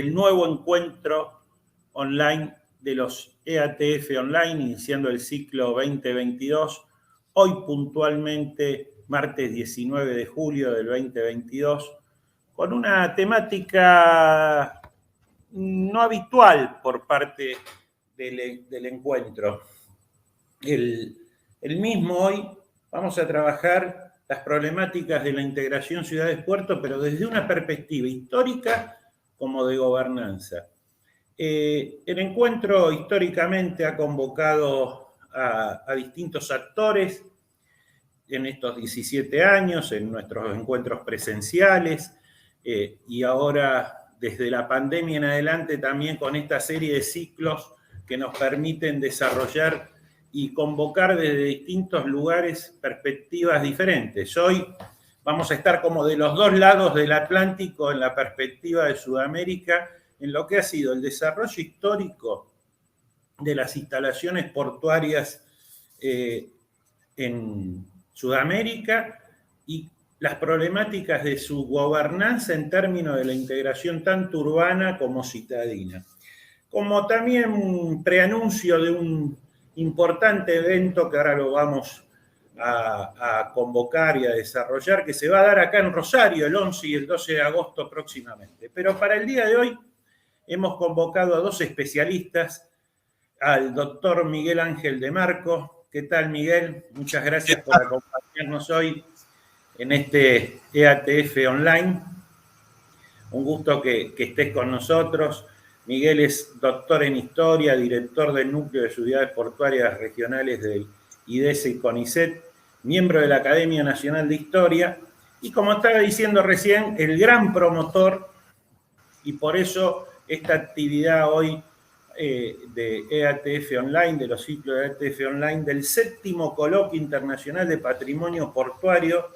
el nuevo encuentro online de los EATF Online, iniciando el ciclo 2022, hoy puntualmente, martes 19 de julio del 2022, con una temática no habitual por parte del encuentro. El mismo hoy vamos a trabajar las problemáticas de la integración ciudades-puertos, pero desde una perspectiva histórica como de gobernanza. El encuentro históricamente ha convocado a distintos actores en estos 17 años, en nuestros encuentros presenciales, y ahora desde la pandemia en adelante también con esta serie de ciclos que nos permiten desarrollar y convocar desde distintos lugares perspectivas diferentes. Hoy vamos a estar como de los dos lados del Atlántico en la perspectiva de Sudamérica, en lo que ha sido el desarrollo histórico de las instalaciones portuarias en Sudamérica y las problemáticas de su gobernanza en términos de la integración tanto urbana como citadina. Como también un preanuncio de un importante evento que ahora lo vamos a convocar y a desarrollar, que se va a dar acá en Rosario el 11 y el 12 de agosto próximamente. Pero para el día de hoy hemos convocado a dos especialistas, al doctor Miguel Ángel de Marco. ¿Qué tal, Miguel? Muchas gracias por acompañarnos hoy en este EATF Online. Un gusto que estés con nosotros. Miguel es doctor en Historia, director del Núcleo de Ciudades Portuarias Regionales del IDESE y CONICET, miembro de la Academia Nacional de Historia y, como estaba diciendo recién, el gran promotor, y por eso esta actividad hoy de EATF Online, de los ciclos de EATF Online, del 7º Coloquio Internacional de Patrimonio Portuario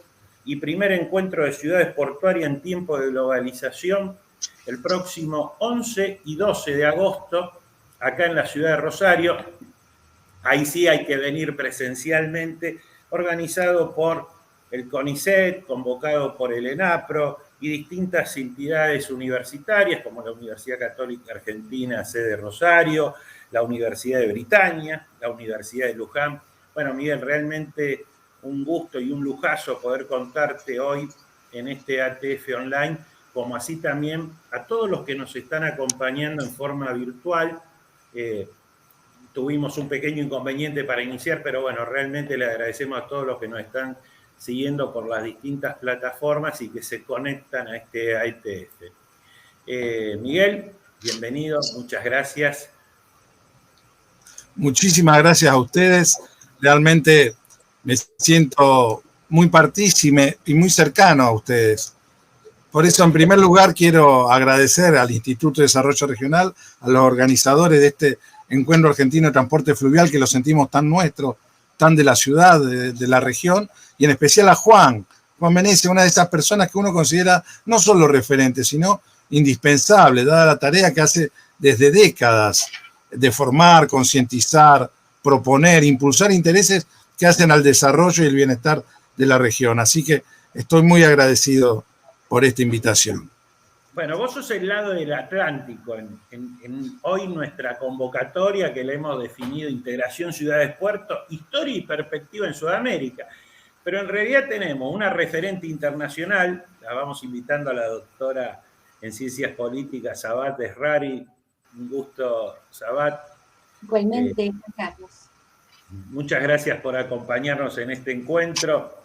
y primer encuentro de ciudades portuarias en tiempo de globalización, el próximo 11 y 12 de agosto, acá en la ciudad de Rosario. Ahí sí hay que venir presencialmente, organizado por el CONICET, convocado por el ENAPRO y distintas entidades universitarias, como la Universidad Católica Argentina, sede Rosario, la Universidad de Britania, la Universidad de Luján. Bueno, Miguel, realmente un gusto y un lujazo poder contarte hoy en este ATF Online, como así también a todos los que nos están acompañando en forma virtual. Tuvimos un pequeño inconveniente para iniciar, pero bueno, realmente le agradecemos a todos los que nos están siguiendo por las distintas plataformas y que se conectan a este ATF. Miguel, bienvenido, muchas gracias. Muchísimas gracias a ustedes. Realmente me siento muy partícipe y muy cercano a ustedes. Por eso, en primer lugar, quiero agradecer al Instituto de Desarrollo Regional, a los organizadores de este Encuentro Argentino de Transporte Fluvial, que lo sentimos tan nuestro, tan de la ciudad, de la región, y en especial a Juan Meneses, una de esas personas que uno considera no solo referente, sino indispensable, dada la tarea que hace desde décadas de formar, concientizar, proponer, impulsar intereses que hacen al desarrollo y el bienestar de la región. Así que estoy muy agradecido por esta invitación. Bueno, vos sos el lado del Atlántico en hoy nuestra convocatoria que le hemos definido Integración Ciudades-Puertos, Historia y Perspectiva en Sudamérica. Pero en realidad tenemos una referente internacional, la vamos invitando a la doctora en Ciencias Políticas, Sabat Esrari. Un gusto, Sabat. Igualmente, Carlos. Muchas gracias por acompañarnos en este encuentro.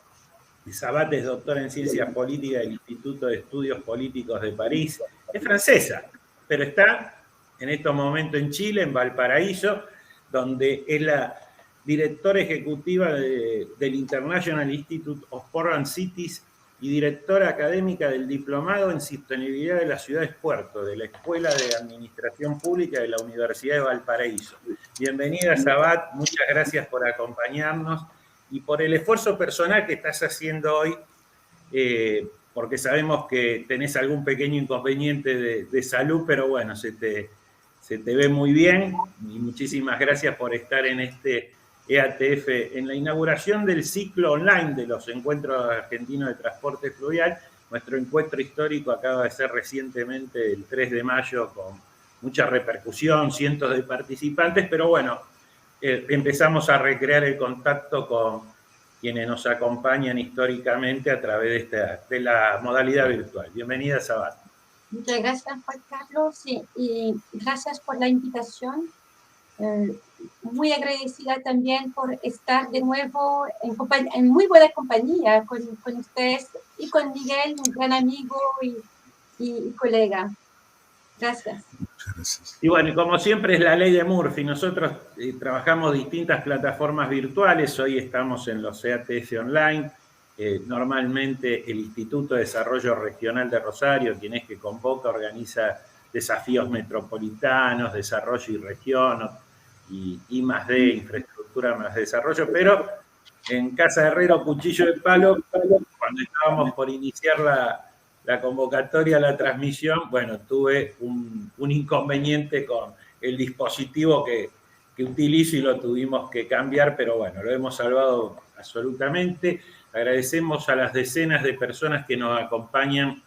Sabat es doctora en Ciencias Políticas del Instituto de Estudios Políticos de París. Es francesa, pero está en estos momentos en Chile, en Valparaíso, donde es la directora ejecutiva del International Institute of Port and Cities y directora académica del Diplomado en Sostenibilidad de las Ciudades Puertos, de la Escuela de Administración Pública de la Universidad de Valparaíso. Bienvenida, Sabat, muchas gracias por acompañarnos y por el esfuerzo personal que estás haciendo hoy, porque sabemos que tenés algún pequeño inconveniente de salud, pero bueno, se te ve muy bien y muchísimas gracias por estar en este EATF, en la inauguración del ciclo online de los Encuentros Argentinos de Transporte Fluvial, nuestro encuentro histórico acaba de ser recientemente el 3 de mayo con mucha repercusión, cientos de participantes, pero bueno, empezamos a recrear el contacto con quienes nos acompañan históricamente a través de la modalidad virtual. Bienvenida, Sabat. Muchas gracias, Juan Carlos, y gracias por la invitación. Muy agradecida también por estar de nuevo en muy buena compañía con ustedes y con Miguel, un gran amigo y colega. Gracias. Y bueno, como siempre es la ley de Murphy. Nosotros trabajamos distintas plataformas virtuales. Hoy estamos en los CATS online. Normalmente el Instituto de Desarrollo Regional de Rosario, quien es que convoca, organiza desafíos metropolitanos, desarrollo y región, y I+D, infraestructura más desarrollo, pero en Casa Herrero, Cuchillo de Palo, cuando estábamos por iniciar la convocatoria, la transmisión, bueno, tuve un inconveniente con el dispositivo que utilizo y lo tuvimos que cambiar, pero bueno, lo hemos salvado absolutamente. Agradecemos a las decenas de personas que nos acompañan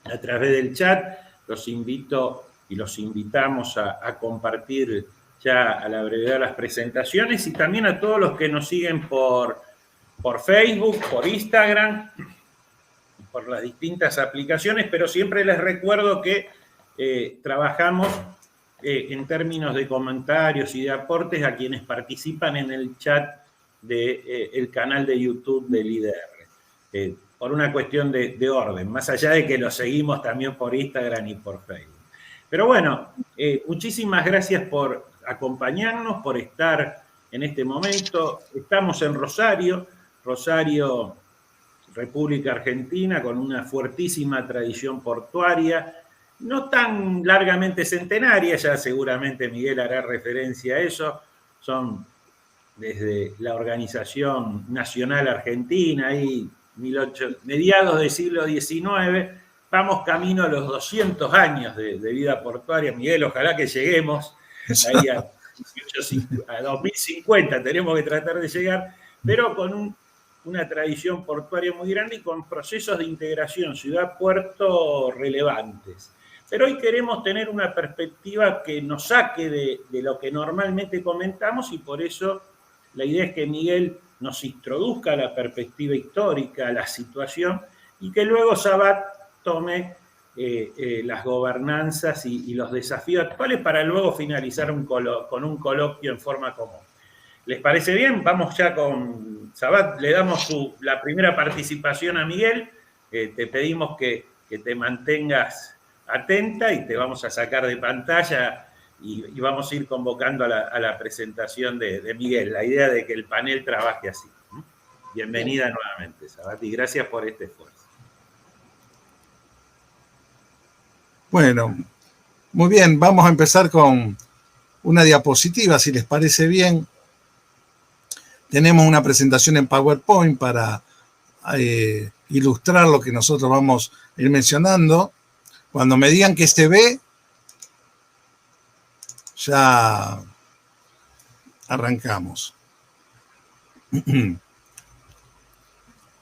a través del chat. Los invito y los invitamos a compartir ya a la brevedad las presentaciones, y también a todos los que nos siguen por Facebook, por Instagram, por las distintas aplicaciones, pero siempre les recuerdo que trabajamos en términos de comentarios y de aportes a quienes participan en el chat del canal de YouTube del IDR, por una cuestión de orden, más allá de que lo seguimos también por Instagram y por Facebook. Pero bueno, muchísimas gracias por acompañarnos, por estar en este momento. Estamos en Rosario, República Argentina, con una fuertísima tradición portuaria, no tan largamente centenaria, ya seguramente Miguel hará referencia a eso. Son desde la Organización Nacional Argentina, ahí mediados del siglo XIX, vamos camino a los 200 años de vida portuaria. Miguel, ojalá que lleguemos ahí a 2050, tenemos que tratar de llegar, pero con una tradición portuaria muy grande y con procesos de integración ciudad-puerto relevantes. Pero hoy queremos tener una perspectiva que nos saque de lo que normalmente comentamos, y por eso la idea es que Miguel nos introduzca la perspectiva histórica, la situación, y que luego Sabat tome las gobernanzas y los desafíos actuales para luego finalizar con un coloquio en forma común. ¿Les parece bien? Vamos ya con Sabat. Le damos la primera participación a Miguel. Te pedimos que te mantengas atenta y te vamos a sacar de pantalla y vamos a ir convocando a la presentación de Miguel. La idea de que el panel trabaje así. Bienvenida nuevamente, Sabat, y gracias por este esfuerzo. Bueno, muy bien, vamos a empezar con una diapositiva, si les parece bien. Tenemos una presentación en PowerPoint para ilustrar lo que nosotros vamos a ir mencionando. Cuando me digan que se ve, ya arrancamos.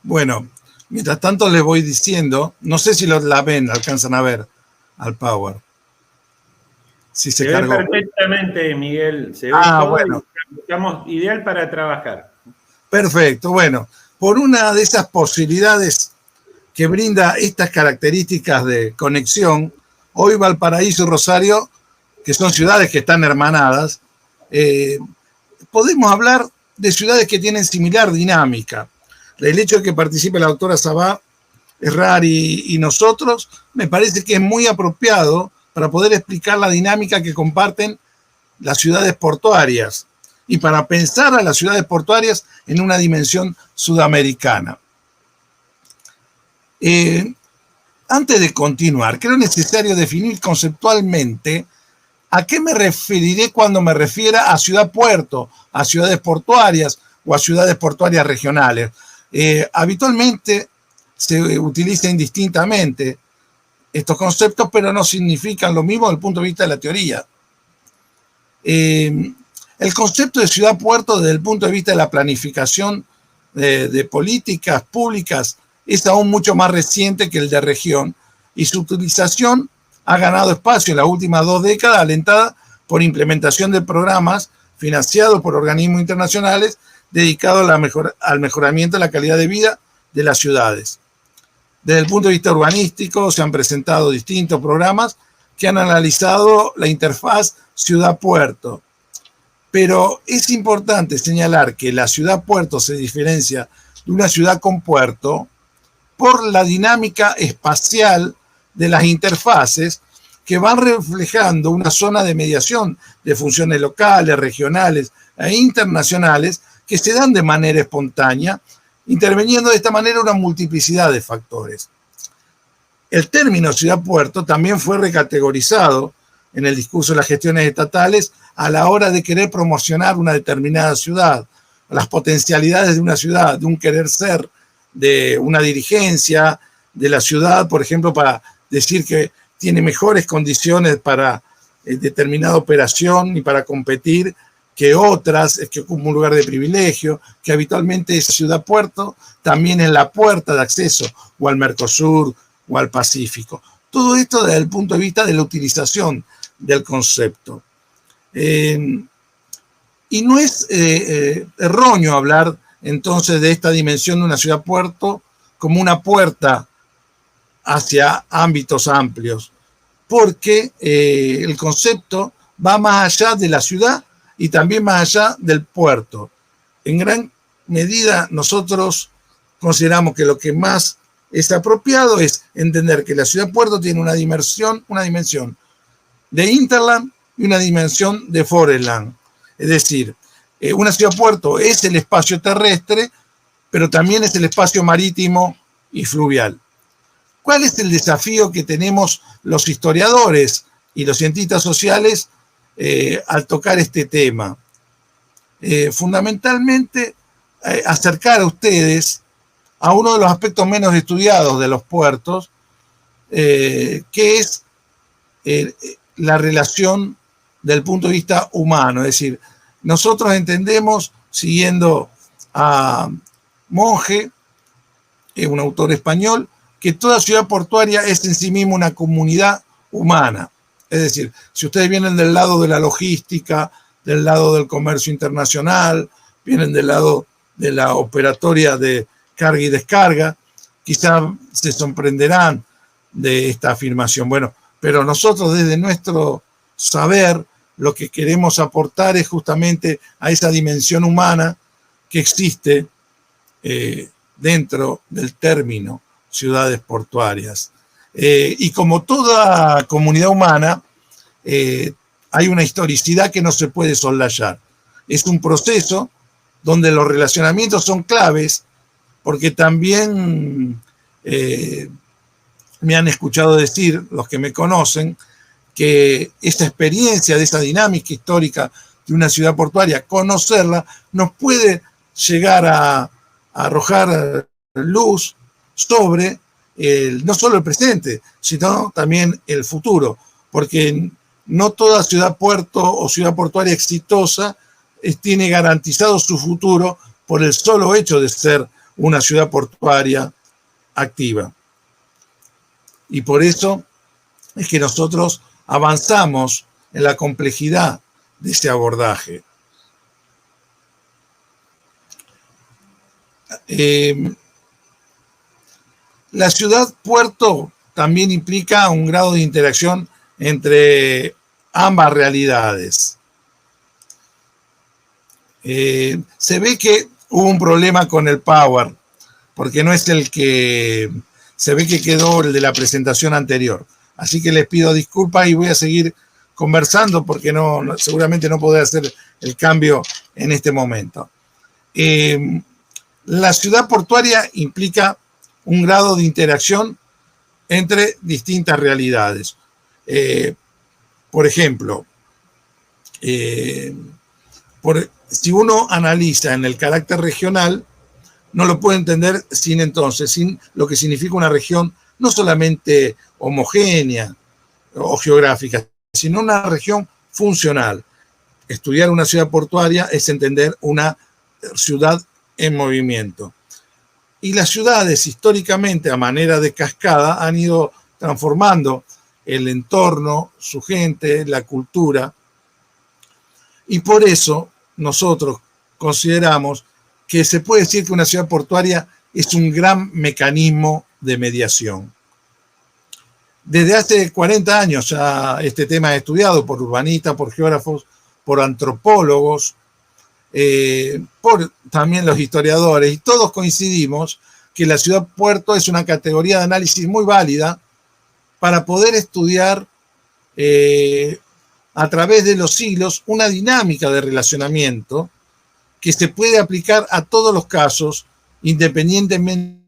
Bueno, mientras tanto les voy diciendo, no sé si la ven, alcanzan a ver al Power. Si se cargó. Ve perfectamente, Miguel. Se ve todo, bueno. Estamos ideal para trabajar. Perfecto. Bueno, por una de esas posibilidades que brinda estas características de conexión, hoy Valparaíso y Rosario, que son ciudades que están hermanadas, podemos hablar de ciudades que tienen similar dinámica. El hecho de que participe la doctora Sabat Errari y nosotros, me parece que es muy apropiado para poder explicar la dinámica que comparten las ciudades portuarias y para pensar a las ciudades portuarias en una dimensión sudamericana. Antes de continuar, creo necesario definir conceptualmente a qué me referiré cuando me refiera a ciudad-puerto, a ciudades portuarias o a ciudades portuarias regionales. Habitualmente se utilizan indistintamente estos conceptos, pero no significan lo mismo desde el punto de vista de la teoría. El concepto de ciudad-puerto desde el punto de vista de la planificación de políticas públicas es aún mucho más reciente que el de región y su utilización ha ganado espacio en las últimas 2 décadas, alentada por implementación de programas financiados por organismos internacionales dedicados al mejoramiento de la calidad de vida de las ciudades. Desde el punto de vista urbanístico, se han presentado distintos programas que han analizado la interfaz ciudad-puerto. Pero es importante señalar que la ciudad-puerto se diferencia de una ciudad con puerto por la dinámica espacial de las interfaces que van reflejando una zona de mediación de funciones locales, regionales e internacionales que se dan de manera espontánea, interviniendo de esta manera una multiplicidad de factores. El término ciudad-puerto también fue recategorizado en el discurso de las gestiones estatales a la hora de querer promocionar una determinada ciudad, las potencialidades de una ciudad, de un querer ser, de una dirigencia de la ciudad, por ejemplo, para decir que tiene mejores condiciones para determinada operación y para competir que otras, es que ocupa un lugar de privilegio, que habitualmente esa ciudad-puerto también es la puerta de acceso o al Mercosur o al Pacífico. Todo esto desde el punto de vista de la utilización del concepto. Y no es erróneo hablar entonces de esta dimensión de una ciudad-puerto como una puerta hacia ámbitos amplios, porque el concepto va más allá de la ciudad y también más allá del puerto. En gran medida nosotros consideramos que lo que más es apropiado es entender que la ciudad-puerto tiene una dimensión de hinterland y una dimensión de forestland. Es decir, una ciudad-puerto es el espacio terrestre, pero también es el espacio marítimo y fluvial. ¿Cuál es el desafío que tenemos los historiadores y los cientistas sociales al tocar este tema? Fundamentalmente, acercar a ustedes a uno de los aspectos menos estudiados de los puertos, que es la relación del punto de vista humano. Es decir, nosotros entendemos, siguiendo a Monge, un autor español, que toda ciudad portuaria es en sí misma una comunidad humana. Es decir, si ustedes vienen del lado de la logística, del lado del comercio internacional, vienen del lado de la operatoria de carga y descarga, quizás se sorprenderán de esta afirmación. Bueno, pero nosotros desde nuestro saber lo que queremos aportar es justamente a esa dimensión humana que existe dentro del término ciudades portuarias. Y como toda comunidad humana, hay una historicidad que no se puede soslayar. Es un proceso donde los relacionamientos son claves, porque también me han escuchado decir, los que me conocen, que esa experiencia de esa dinámica histórica de una ciudad portuaria, conocerla, nos puede llegar a arrojar luz sobre no solo el presente, sino también el futuro, porque no toda ciudad-puerto o ciudad portuaria exitosa tiene garantizado su futuro por el solo hecho de ser una ciudad portuaria activa. Y por eso es que nosotros avanzamos en la complejidad de ese abordaje. La ciudad-puerto también implica un grado de interacción entre ambas realidades. Se ve que hubo un problema con el Power, porque no es el que se ve que quedó el de la presentación anterior. Así que les pido disculpas y voy a seguir conversando porque seguramente no podré hacer el cambio en este momento. La ciudad portuaria implica un grado de interacción entre distintas realidades. Por ejemplo, si uno analiza en el carácter regional, no lo puede entender sin lo que significa una región no solamente homogénea o geográfica, sino una región funcional. Estudiar una ciudad portuaria es entender una ciudad en movimiento. Y las ciudades, históricamente, a manera de cascada, han ido transformando el entorno, su gente, la cultura. Y por eso nosotros consideramos que se puede decir que una ciudad portuaria es un gran mecanismo de mediación. Desde hace 40 años ya este tema es estudiado por urbanistas, por geógrafos, por antropólogos, por también los historiadores, y todos coincidimos que la ciudad-puerto es una categoría de análisis muy válida para poder estudiar a través de los siglos una dinámica de relacionamiento que se puede aplicar a todos los casos, independientemente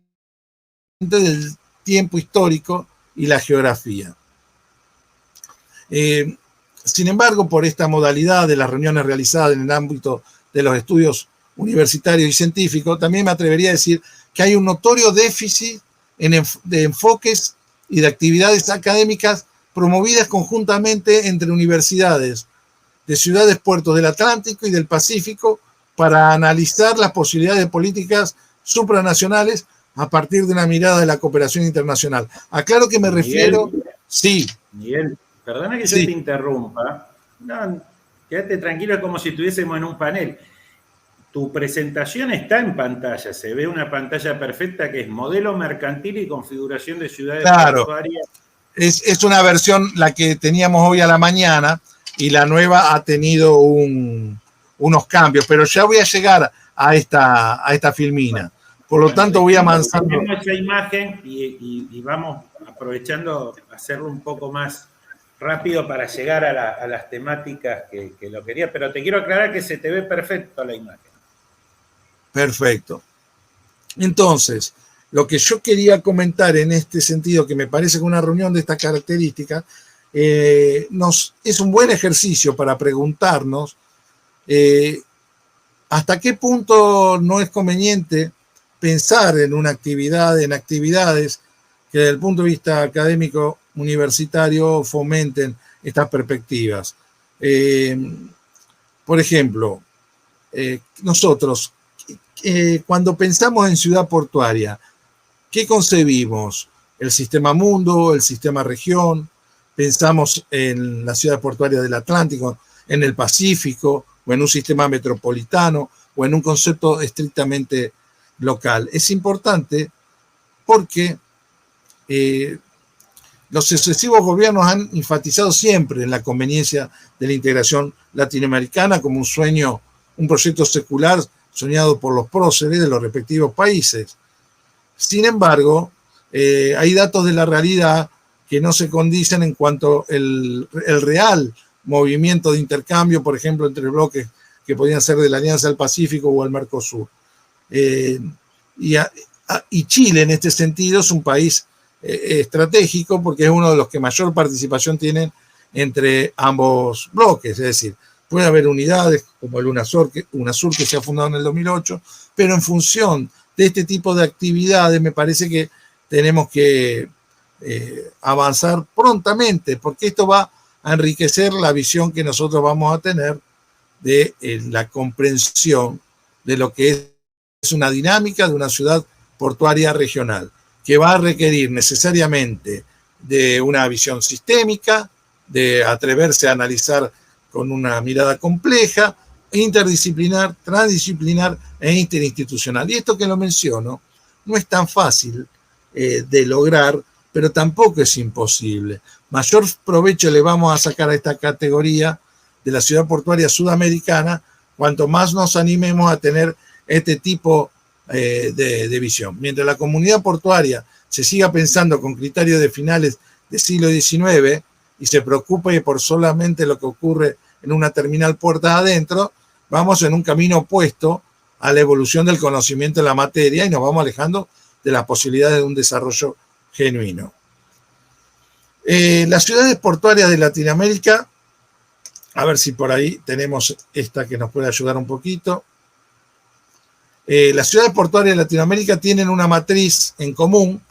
del tiempo histórico y la geografía. Sin embargo, por esta modalidad de las reuniones realizadas en el ámbito de los estudios universitarios y científicos, también me atrevería a decir que hay un notorio déficit de enfoques y de actividades académicas promovidas conjuntamente entre universidades de ciudades puertos del Atlántico y del Pacífico para analizar las posibilidades de políticas supranacionales a partir de una mirada de la cooperación internacional. Aclaro que me refiero... Sí. Miguel, perdona que yo te interrumpa. No, quédate tranquilo, es como si estuviésemos en un panel. Tu presentación está en pantalla, se ve una pantalla perfecta que es modelo mercantil y configuración de ciudades portuarias. Es una versión, la que teníamos hoy a la mañana, y la nueva ha tenido unos cambios, pero ya voy a llegar a esta filmina. Por lo tanto, voy avanzando. Tenemos esa imagen y vamos aprovechando hacerlo un poco más rápido para llegar a las temáticas que lo quería, pero te quiero aclarar que se te ve perfecto la imagen. Perfecto. Entonces, lo que yo quería comentar en este sentido, que me parece que una reunión de estas características es un buen ejercicio para preguntarnos hasta qué punto no es conveniente pensar en actividades que desde el punto de vista académico universitario fomenten estas perspectivas. Por ejemplo, nosotros, cuando pensamos en ciudad portuaria, ¿qué concebimos? El sistema mundo, el sistema región, pensamos en la ciudad portuaria del Atlántico, en el Pacífico, o en un sistema metropolitano, o en un concepto estrictamente local. Es importante porque los sucesivos gobiernos han enfatizado siempre en la conveniencia de la integración latinoamericana como un sueño, un proyecto secular soñado por los próceres de los respectivos países. Sin embargo, hay datos de la realidad que no se condicen en cuanto el real movimiento de intercambio, por ejemplo, entre bloques que podían ser de la Alianza del Pacífico o el Mercosur. Y Chile, en este sentido, es un país estratégico porque es uno de los que mayor participación tienen entre ambos bloques. Es decir, puede haber unidades como el UNASUR que se ha fundado en el 2008, pero en función de este tipo de actividades me parece que tenemos que avanzar prontamente, porque esto va a enriquecer la visión que nosotros vamos a tener de la comprensión de lo que es una dinámica de una ciudad portuaria regional, que va a requerir necesariamente de una visión sistémica, de atreverse a analizar con una mirada compleja, interdisciplinar, transdisciplinar e interinstitucional. Y esto que lo menciono no es tan fácil de lograr, pero tampoco es imposible. Mayor provecho le vamos a sacar a esta categoría de la ciudad portuaria sudamericana cuanto más nos animemos a tener este tipo de visión. Mientras la comunidad portuaria se siga pensando con criterios de finales del siglo XIX y se preocupe por solamente lo que ocurre en una terminal puertas adentro, vamos en un camino opuesto a la evolución del conocimiento de la materia y nos vamos alejando de las posibilidades de un desarrollo genuino. Las ciudades portuarias de Latinoamérica, a ver si por ahí tenemos esta que nos puede ayudar un poquito. Las ciudades portuarias de Latinoamérica tienen una matriz en común,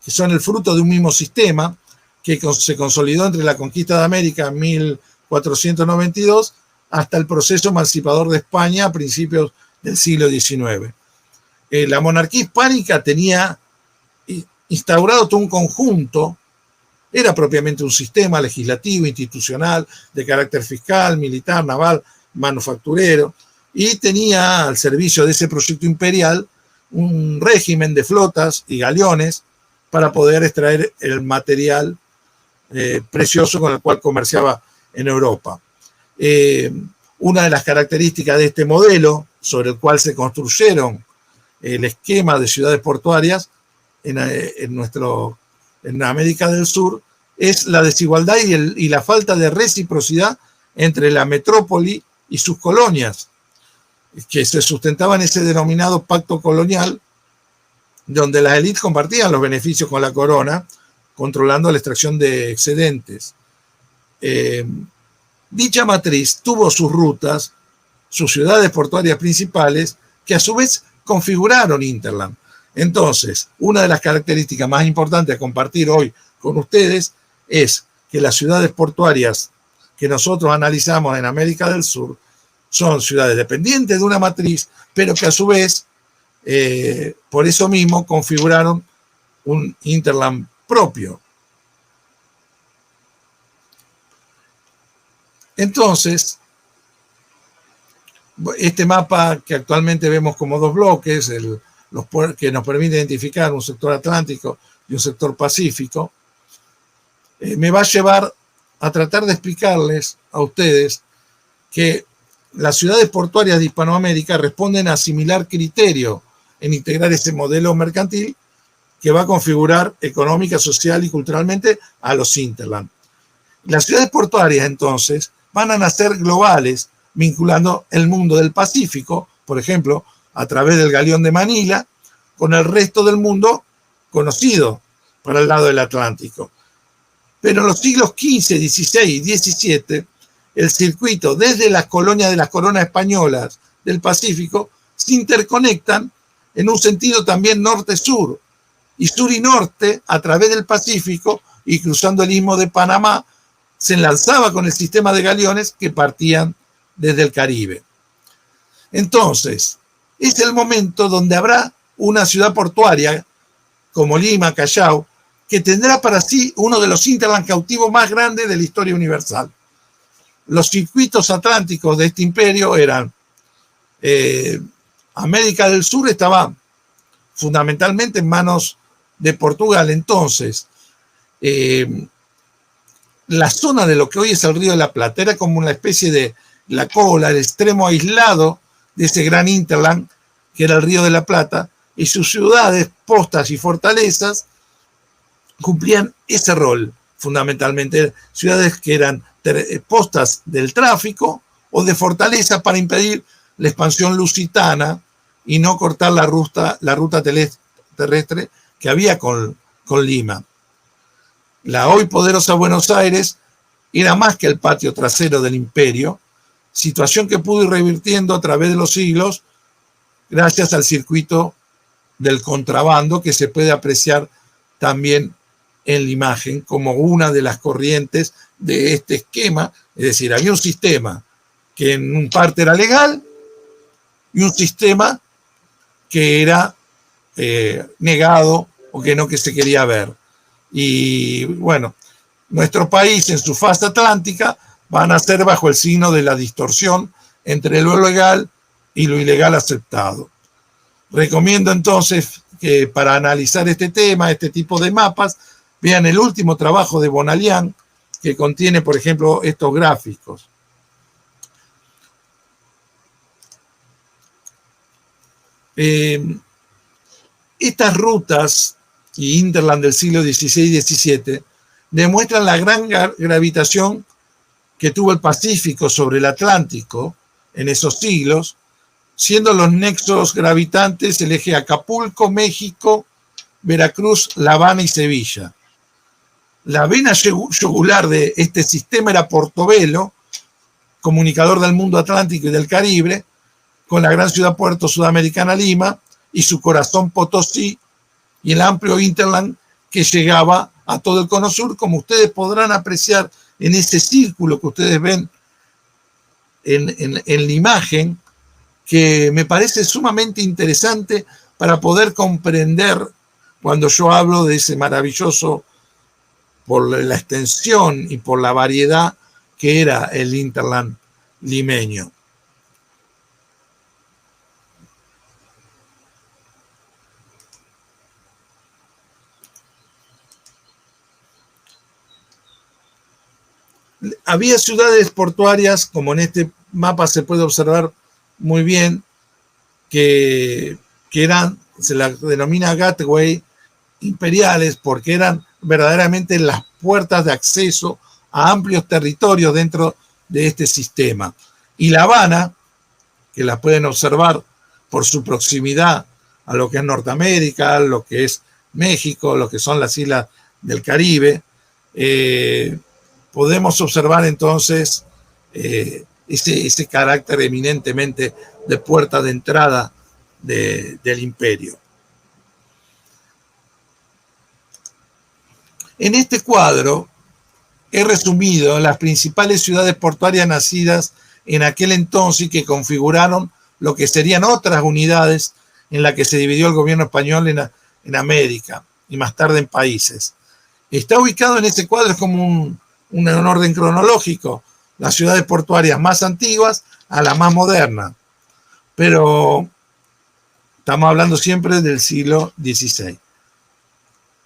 que son el fruto de un mismo sistema que se consolidó entre la conquista de América en 1492 hasta el proceso emancipador de España a principios del siglo XIX. La monarquía hispánica tenía instaurado todo un conjunto, era propiamente un sistema legislativo, institucional, de carácter fiscal, militar, naval, manufacturero, y tenía al servicio de ese proyecto imperial un régimen de flotas y galeones para poder extraer el material precioso con el cual comerciaba en Europa. Una de las características de este modelo, sobre el cual se construyeron el esquema de ciudades portuarias en América del Sur, es la desigualdad y la falta de reciprocidad entre la metrópoli y sus colonias, que se sustentaba en ese denominado pacto colonial, donde las élites compartían los beneficios con la corona, controlando la extracción de excedentes. Dicha matriz tuvo sus rutas, sus ciudades portuarias principales, que a su vez configuraron Hinterland. Entonces, una de las características más importantes a compartir hoy con ustedes es que las ciudades portuarias que nosotros analizamos en América del Sur son ciudades dependientes de una matriz, pero que a su vez, por eso mismo, configuraron un Hinterland propio. Entonces, este mapa que actualmente vemos como dos bloques, que nos permite identificar un sector atlántico y un sector pacífico, me va a llevar a tratar de explicarles a ustedes que las ciudades portuarias de Hispanoamérica responden a similar criterio en integrar ese modelo mercantil que va a configurar económica, social y culturalmente a los hinterland. Las ciudades portuarias, entonces, van a nacer globales, vinculando el mundo del Pacífico, por ejemplo, a través del galeón de Manila, con el resto del mundo conocido para el lado del Atlántico. Pero en los siglos XV, XVI y XVII, el circuito desde las colonias de las coronas españolas del Pacífico se interconectan en un sentido también norte-sur, y sur y norte a través del Pacífico y cruzando el istmo de Panamá, se enlazaba con el sistema de galeones que partían desde el Caribe. Entonces, es el momento donde habrá una ciudad portuaria como Lima, Callao, que tendrá para sí uno de los hinterland cautivos más grandes de la historia universal. Los circuitos atlánticos de este imperio eran América del Sur estaba fundamentalmente en manos de Portugal. Entonces, la zona de lo que hoy es el Río de la Plata era como una especie de la cola, el extremo aislado de ese gran hinterland que era el Río de la Plata, y sus ciudades, postas y fortalezas cumplían ese rol fundamentalmente, ciudades que eran postas del tráfico o de fortaleza para impedir la expansión lusitana y no cortar la ruta terrestre que había con Lima. La hoy poderosa Buenos Aires era más que el patio trasero del imperio, situación que pudo ir revirtiendo a través de los siglos gracias al circuito del contrabando que se puede apreciar también en la imagen como una de las corrientes de este esquema. Es decir, había un sistema que en un parte era legal y un sistema que era negado o que se quería ver. Y bueno, nuestro país en su fase atlántica va a nacer bajo el signo de la distorsión entre lo legal y lo ilegal aceptado. Recomiendo entonces que para analizar este tema, este tipo de mapas, vean el último trabajo de Bonalian, que contiene, por ejemplo, estos gráficos. Estas rutas y hinterland del siglo XVI y XVII demuestran la gran gravitación que tuvo el Pacífico sobre el Atlántico en esos siglos, siendo los nexos gravitantes el eje Acapulco, México, Veracruz, La Habana y Sevilla. La vena yugular de este sistema era Portobelo, comunicador del mundo atlántico y del Caribe, con la gran ciudad puerto sudamericana Lima y su corazón Potosí, y el amplio hinterland que llegaba a todo el cono sur, como ustedes podrán apreciar en ese círculo que ustedes ven en la imagen, que me parece sumamente interesante para poder comprender cuando yo hablo de ese maravilloso, por la extensión y por la variedad que era el hinterland limeño. Había ciudades portuarias, como en este mapa se puede observar muy bien, que eran, se las denomina gateway imperiales, porque eran verdaderamente las puertas de acceso a amplios territorios dentro de este sistema. Y La Habana, que la pueden observar por su proximidad a lo que es Norteamérica, a lo que es México, lo que son las islas del Caribe, podemos observar entonces ese carácter eminentemente de puerta de entrada del imperio. En este cuadro he resumido las principales ciudades portuarias nacidas en aquel entonces y que configuraron lo que serían otras unidades en las que se dividió el gobierno español en América y más tarde en países. Está ubicado en este cuadro como un orden cronológico, las ciudades portuarias más antiguas a las más modernas, pero estamos hablando siempre del siglo XVI.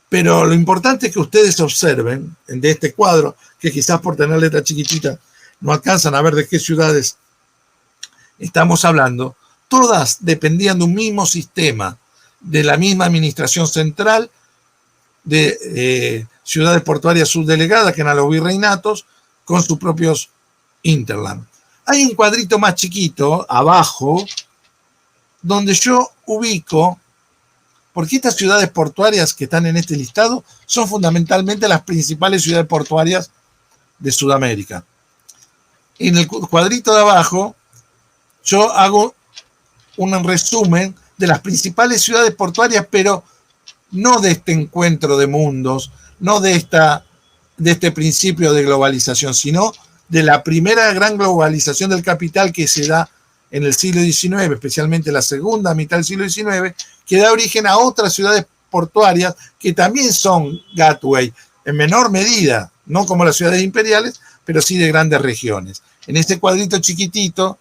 Pero lo importante es que ustedes observen de este cuadro, que quizás por tener letra chiquitita no alcanzan a ver de qué ciudades estamos hablando, todas dependían de un mismo sistema, de la misma administración central, de ciudades portuarias subdelegadas, que eran los virreinatos, con sus propios hinterland. Hay un cuadrito más chiquito, abajo, donde yo ubico, porque estas ciudades portuarias que están en este listado son fundamentalmente las principales ciudades portuarias de Sudamérica. En el cuadrito de abajo, yo hago un resumen de las principales ciudades portuarias, pero no de este encuentro de mundos, no de este principio de globalización, sino de la primera gran globalización del capital que se da en el siglo XIX, especialmente la segunda mitad del siglo XIX, que da origen a otras ciudades portuarias que también son gateway, en menor medida, no como las ciudades imperiales, pero sí de grandes regiones. En este cuadrito chiquitito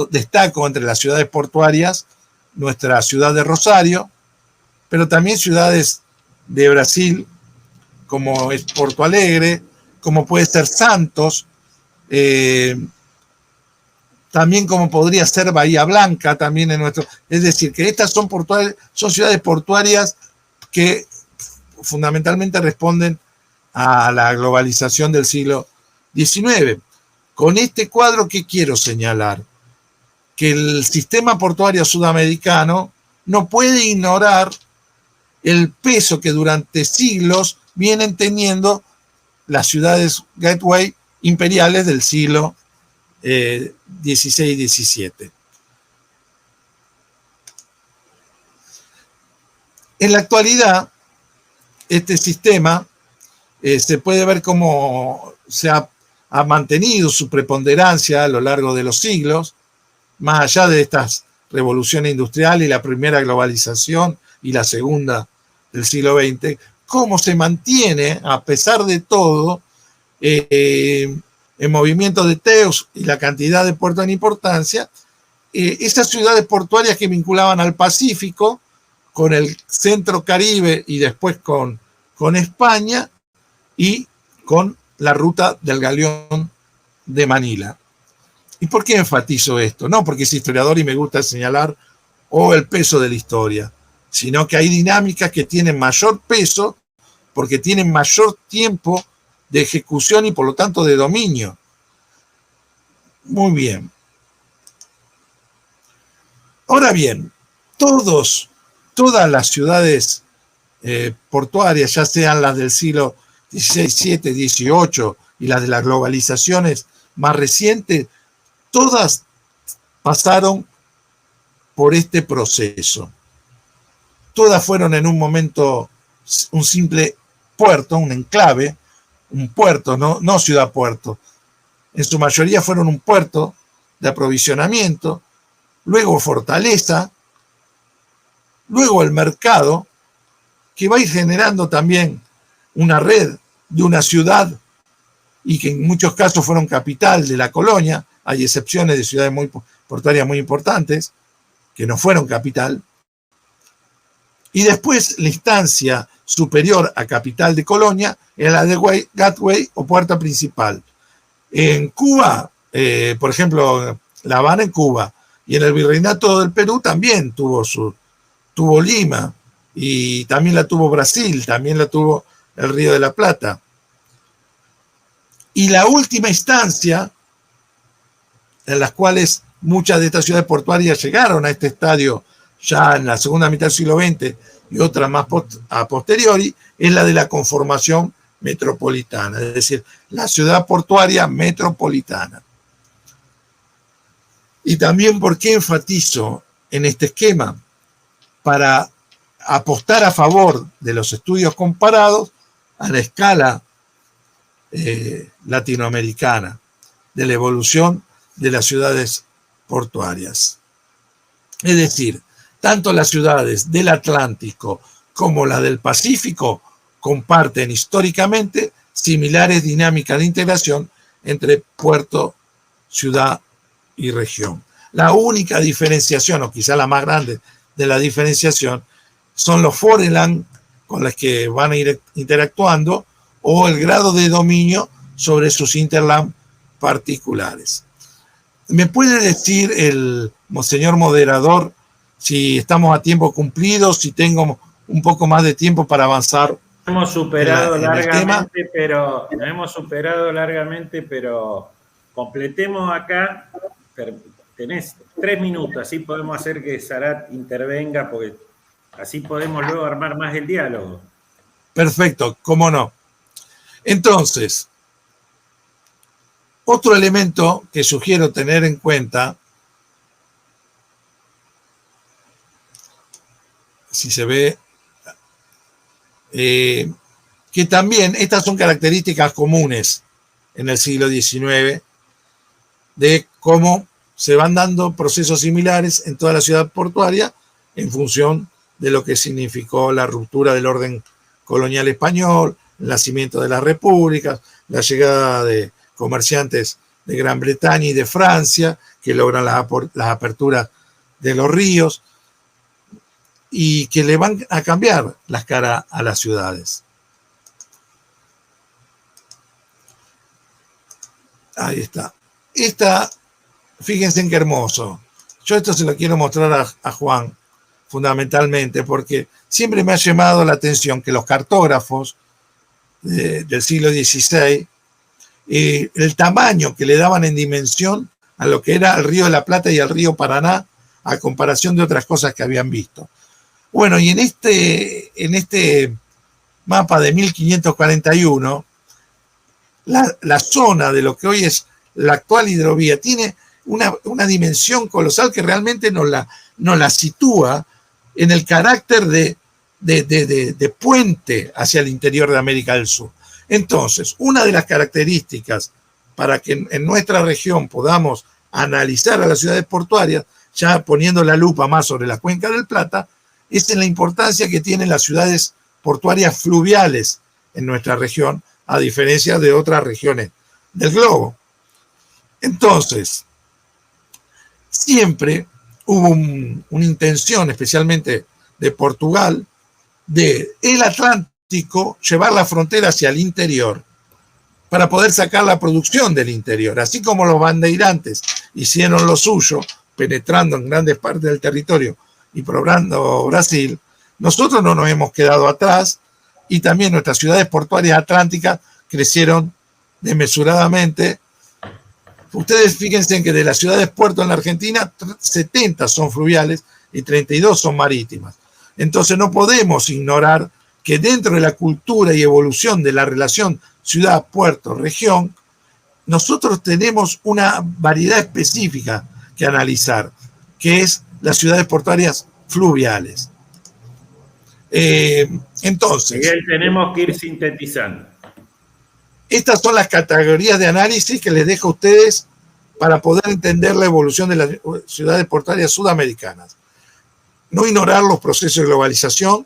destaco entre las ciudades portuarias nuestra ciudad de Rosario, pero también ciudades de Brasil, como es Porto Alegre, como puede ser Santos, también como podría ser Bahía Blanca, también en nuestro. Es decir, que estas son ciudades portuarias que fundamentalmente responden a la globalización del siglo XIX. Con este cuadro, ¿qué quiero señalar? Que el sistema portuario sudamericano no puede ignorar el peso que durante siglos vienen teniendo las ciudades gateway imperiales del siglo XVI y XVII. En la actualidad, este sistema se puede ver cómo se ha mantenido su preponderancia a lo largo de los siglos, más allá de estas revoluciones industriales y la primera globalización y la segunda del siglo XX, cómo se mantiene, a pesar de todo, el movimiento de TEUs y la cantidad de puertos en importancia, esas ciudades portuarias que vinculaban al Pacífico, con el centro Caribe y después con España y con la ruta del Galeón de Manila. ¿Y por qué enfatizo esto? No porque es historiador y me gusta señalar el peso de la historia, sino que hay dinámicas que tienen mayor peso porque tienen mayor tiempo de ejecución y por lo tanto de dominio. Muy bien. Ahora bien, todas las ciudades portuarias, ya sean las del siglo XVI, XVII, XVIII y las de las globalizaciones más recientes, todas pasaron por este proceso. Todas fueron en un momento un simple puerto, un enclave, un puerto, no ciudad-puerto. En su mayoría fueron un puerto de aprovisionamiento, luego fortaleza, luego el mercado, que va a ir generando también una red de una ciudad y que en muchos casos fueron capital de la colonia. Hay excepciones de ciudades portuarias muy importantes que no fueron capital. Y después la instancia superior a capital de colonia es la de gateway o puerta principal. En Cuba, por ejemplo, La Habana en Cuba, y en el Virreinato del Perú también tuvo Lima, y también la tuvo Brasil, también la tuvo el Río de la Plata. Y la última instancia, en las cuales muchas de estas ciudades portuarias llegaron a este estadio ya en la segunda mitad del siglo XX y otras más a posteriori, es la de la conformación metropolitana, es decir, la ciudad portuaria metropolitana. Y también, ¿por qué enfatizo en este esquema? Para apostar a favor de los estudios comparados a la escala latinoamericana, de la evolución de las ciudades portuarias. Es decir, tanto las ciudades del Atlántico como las del Pacífico comparten históricamente similares dinámicas de integración entre puerto, ciudad y región. La única diferenciación, o quizá la más grande de la diferenciación, son los foreland con los que van a ir interactuando o el grado de dominio sobre sus interland particulares. ¿Me puede decir el señor moderador si estamos a tiempo cumplido, si tengo un poco más de tiempo para avanzar? Hemos superado largamente, pero completemos acá. Tenés 3 minutos, así podemos hacer que Sarat intervenga, porque así podemos luego armar más el diálogo. Perfecto, cómo no. Entonces, otro elemento que sugiero tener en cuenta, si se ve, que también estas son características comunes en el siglo XIX de cómo se van dando procesos similares en toda la ciudad portuaria en función de lo que significó la ruptura del orden colonial español, el nacimiento de las repúblicas, la llegada de comerciantes de Gran Bretaña y de Francia que logran las aperturas de los ríos y que le van a cambiar las caras a las ciudades. Ahí está. Fíjense en qué hermoso. Yo esto se lo quiero mostrar a Juan, fundamentalmente, porque siempre me ha llamado la atención que los cartógrafos del siglo XVI, el tamaño que le daban en dimensión a lo que era el Río de la Plata y el Río Paraná, a comparación de otras cosas que habían visto. Bueno, y en este mapa de 1541, la zona de lo que hoy es la actual hidrovía tiene una dimensión colosal que realmente nos la sitúa en el carácter de puente hacia el interior de América del Sur. Entonces, una de las características para que en nuestra región podamos analizar a las ciudades portuarias, ya poniendo la lupa más sobre la cuenca del Plata, es en la importancia que tienen las ciudades portuarias fluviales en nuestra región, a diferencia de otras regiones del globo. Entonces, siempre hubo una intención, especialmente de Portugal, de el Atlántico llevar la frontera hacia el interior para poder sacar la producción del interior. Así como los bandeirantes hicieron lo suyo, penetrando en grandes partes del territorio y probando Brasil, nosotros no nos hemos quedado atrás y también nuestras ciudades portuarias atlánticas crecieron desmesuradamente. Ustedes fíjense en que de las ciudades puerto en la Argentina, 70 son fluviales y 32 son marítimas. Entonces no podemos ignorar que dentro de la cultura y evolución de la relación ciudad, puerto, región, nosotros tenemos una variedad específica que analizar, que es las ciudades portuarias fluviales. Entonces, Miguel, tenemos que ir sintetizando. Estas son las categorías de análisis que les dejo a ustedes para poder entender la evolución de las ciudades portuarias sudamericanas. no ignorar los procesos de globalización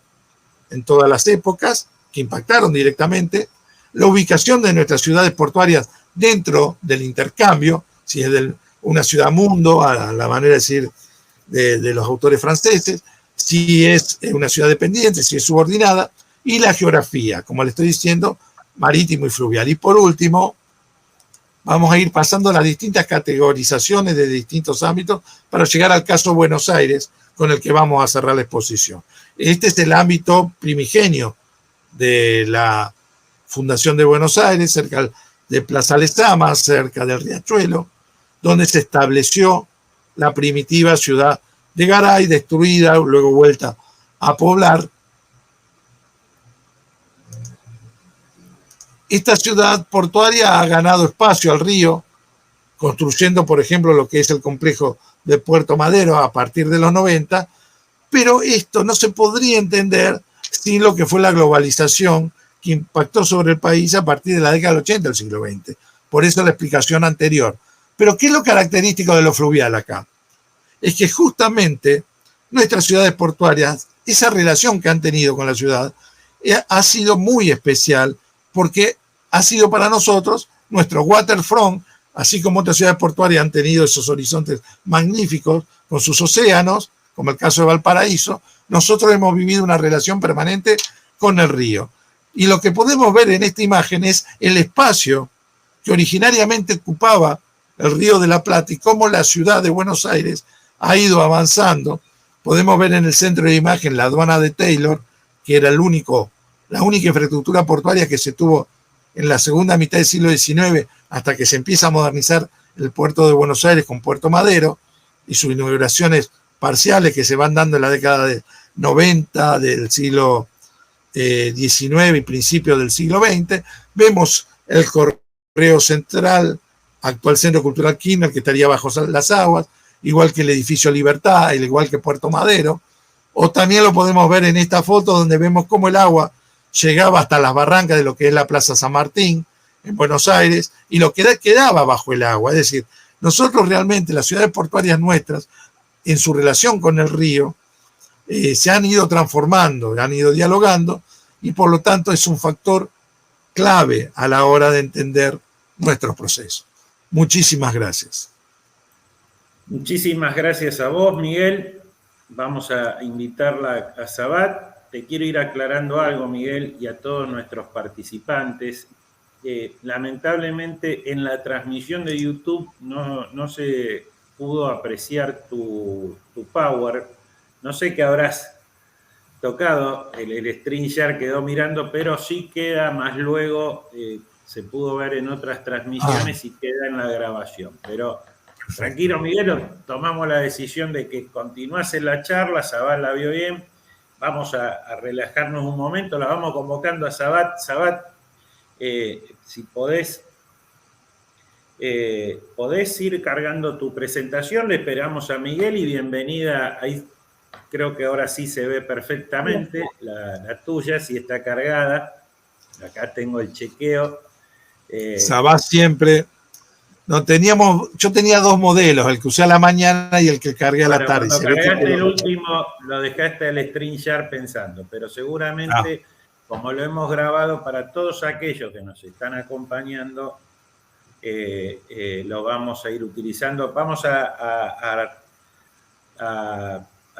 en todas las épocas que impactaron directamente, la ubicación de nuestras ciudades portuarias dentro del intercambio, si es de una ciudad mundo, a la manera de decir de los autores franceses, si es una ciudad dependiente, si es subordinada, y la geografía, como le estoy diciendo, marítimo y fluvial. Y por último, vamos a ir pasando las distintas categorizaciones de distintos ámbitos para llegar al caso Buenos Aires, con el que vamos a cerrar la exposición. Este es el ámbito primigenio de la Fundación de Buenos Aires, cerca de Plaza Lezama, cerca del Riachuelo, donde se estableció la primitiva ciudad de Garay, destruida, luego vuelta a poblar. Esta ciudad portuaria ha ganado espacio al río, construyendo, por ejemplo, lo que es el complejo de Puerto Madero a partir de los 90, pero esto no se podría entender sin lo que fue la globalización que impactó sobre el país a partir de la década del 80 del siglo XX. Por eso la explicación anterior. Pero ¿qué es lo característico de lo fluvial acá? Es que justamente nuestras ciudades portuarias, esa relación que han tenido con la ciudad, ha sido muy especial porque ha sido para nosotros nuestro waterfront, así como otras ciudades portuarias han tenido esos horizontes magníficos con sus océanos, como el caso de Valparaíso, nosotros hemos vivido una relación permanente con el río. Y lo que podemos ver en esta imagen es el espacio que originariamente ocupaba el Río de la Plata y cómo la ciudad de Buenos Aires ha ido avanzando. Podemos ver en el centro de imagen la aduana de Taylor, que era la única infraestructura portuaria que se tuvo en la segunda mitad del siglo XIX, hasta que se empieza a modernizar el puerto de Buenos Aires con Puerto Madero y sus inauguraciones parciales que se van dando en la década de 90 del siglo XIX y principios del siglo XX. Vemos el Correo Central, actual Centro Cultural Kirchner, que estaría bajo las aguas, igual que el edificio Libertad, igual que Puerto Madero. O también lo podemos ver en esta foto donde vemos cómo el agua llegaba hasta las barrancas de lo que es la Plaza San Martín en Buenos Aires y lo que quedaba bajo el agua. Es decir, nosotros realmente, las ciudades portuarias nuestras, en su relación con el río, se han ido transformando, han ido dialogando y por lo tanto es un factor clave a la hora de entender nuestros procesos. Muchísimas gracias. Muchísimas gracias a vos, Miguel. Vamos a invitarla a Sabat. Te quiero ir aclarando algo, Miguel, y a todos nuestros participantes. Lamentablemente en la transmisión de YouTube no se pudo apreciar tu power. No sé qué habrás tocado, el StreamYard quedó mirando, pero sí queda más luego, se pudo ver en otras transmisiones y queda en la grabación. Pero tranquilo, Miguel, tomamos la decisión de que continuase la charla, Sabat la vio bien, vamos a relajarnos un momento, la vamos convocando a Sabat. Sabat, si podés ir cargando tu presentación, le esperamos a Miguel y bienvenida. Ahí creo que ahora sí se ve perfectamente la tuya, si está cargada. Acá tengo el chequeo. Sabat siempre. Yo tenía dos modelos, el que usé a la mañana y el que cargué a la tarde. Cuando cargaste el último, lo dejaste al StreamYard pensando, pero seguramente, como lo hemos grabado para todos aquellos que nos están acompañando, lo vamos a ir utilizando. Vamos a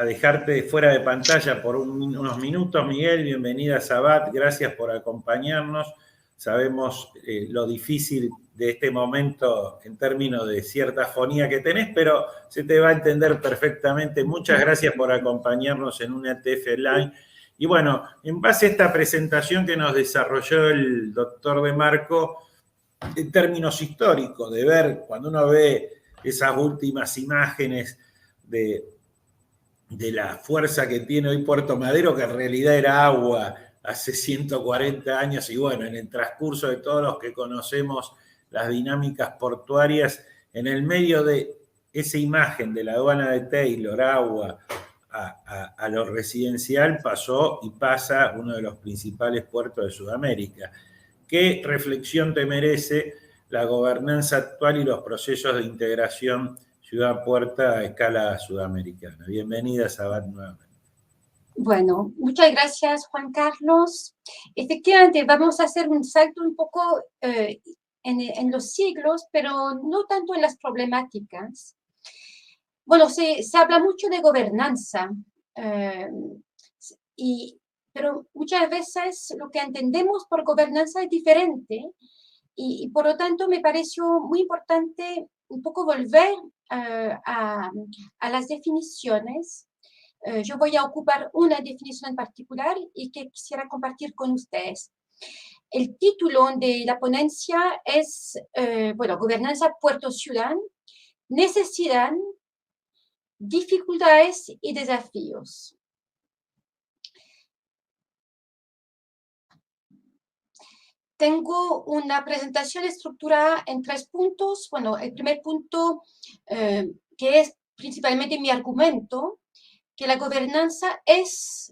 dejarte fuera de pantalla por unos minutos, Miguel. Bienvenida, Sabat. Gracias por acompañarnos. Sabemos lo difícil de este momento en términos de cierta afonía que tenés, pero se te va a entender perfectamente. Muchas gracias por acompañarnos en un ETF Live. Y bueno, en base a esta presentación que nos desarrolló el doctor De Marco, en términos históricos, de ver, cuando uno ve esas últimas imágenes de la fuerza que tiene hoy Puerto Madero, que en realidad era agua hace 140 años, y bueno, en el transcurso de todos los que conocemos las dinámicas portuarias, en el medio de esa imagen de la aduana de Taylor, agua, a lo residencial, pasó y pasa uno de los principales puertos de Sudamérica. ¿Qué reflexión te merece la gobernanza actual y los procesos de integración ciudad-puerta a escala sudamericana? Bienvenida, Sabat, nuevamente. Bueno, muchas gracias, Juan Carlos. Efectivamente, vamos a hacer un salto un poco en los siglos, pero no tanto en las problemáticas. Bueno, se habla mucho de gobernanza, eh, pero muchas veces lo que entendemos por gobernanza es diferente y por lo tanto me pareció muy importante un poco volver a las definiciones. Yo voy a ocupar una definición en particular y que quisiera compartir con ustedes. El título de la ponencia es, bueno, Gobernanza Puerto-Ciudad, necesidad, dificultades y desafíos. Tengo una presentación estructurada en 3 puntos. Bueno, el primer punto, que es principalmente mi argumento, que la gobernanza es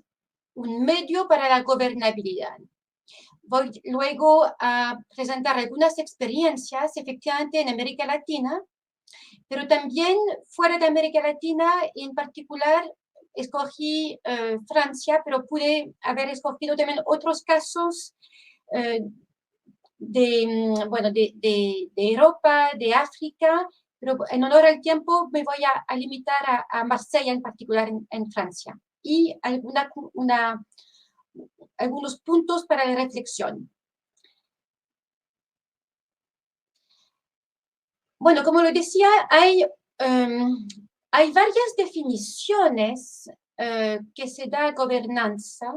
un medio para la gobernabilidad. Voy luego a presentar algunas experiencias, efectivamente, en América Latina, pero también fuera de América Latina, en particular, escogí Francia, pero pude haber escogido también otros casos bueno, de Europa, de África, pero en honor al tiempo me voy a limitar a Marsella en particular en Francia y algunos puntos para la reflexión. Bueno, como lo decía, hay varias definiciones que se da a gobernanza.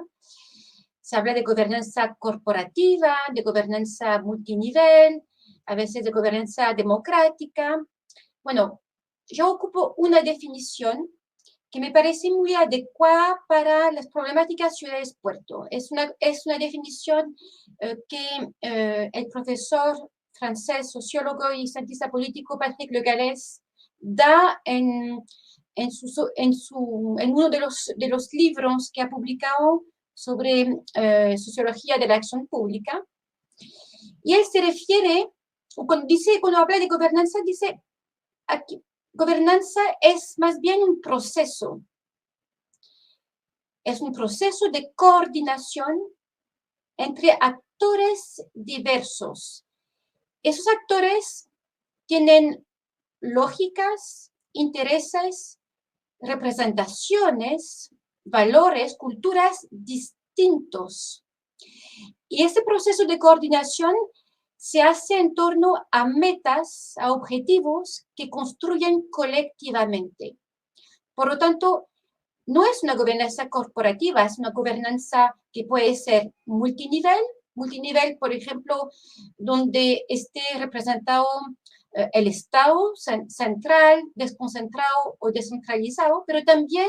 Se habla de gobernanza corporativa, de gobernanza multinivel, a veces de gobernanza democrática. Bueno, yo ocupo una definición que me parece muy adecuada para las problemáticas ciudades-puerto. Es una definición que el profesor francés, sociólogo y cientista político Patrick Le Gallès da en uno de los libros que ha publicado sobre sociología de la acción pública. Y él se refiere, cuando habla de gobernanza, dice, aquí, gobernanza es más bien un proceso. Es un proceso de coordinación entre actores diversos. Esos actores tienen lógicas, intereses, representaciones, valores, culturas distintos. Y este proceso de coordinación se hace en torno a metas, a objetivos que construyen colectivamente. Por lo tanto, no es una gobernanza corporativa, es una gobernanza que puede ser multinivel, por ejemplo, donde esté representado el Estado central, desconcentrado o descentralizado, pero también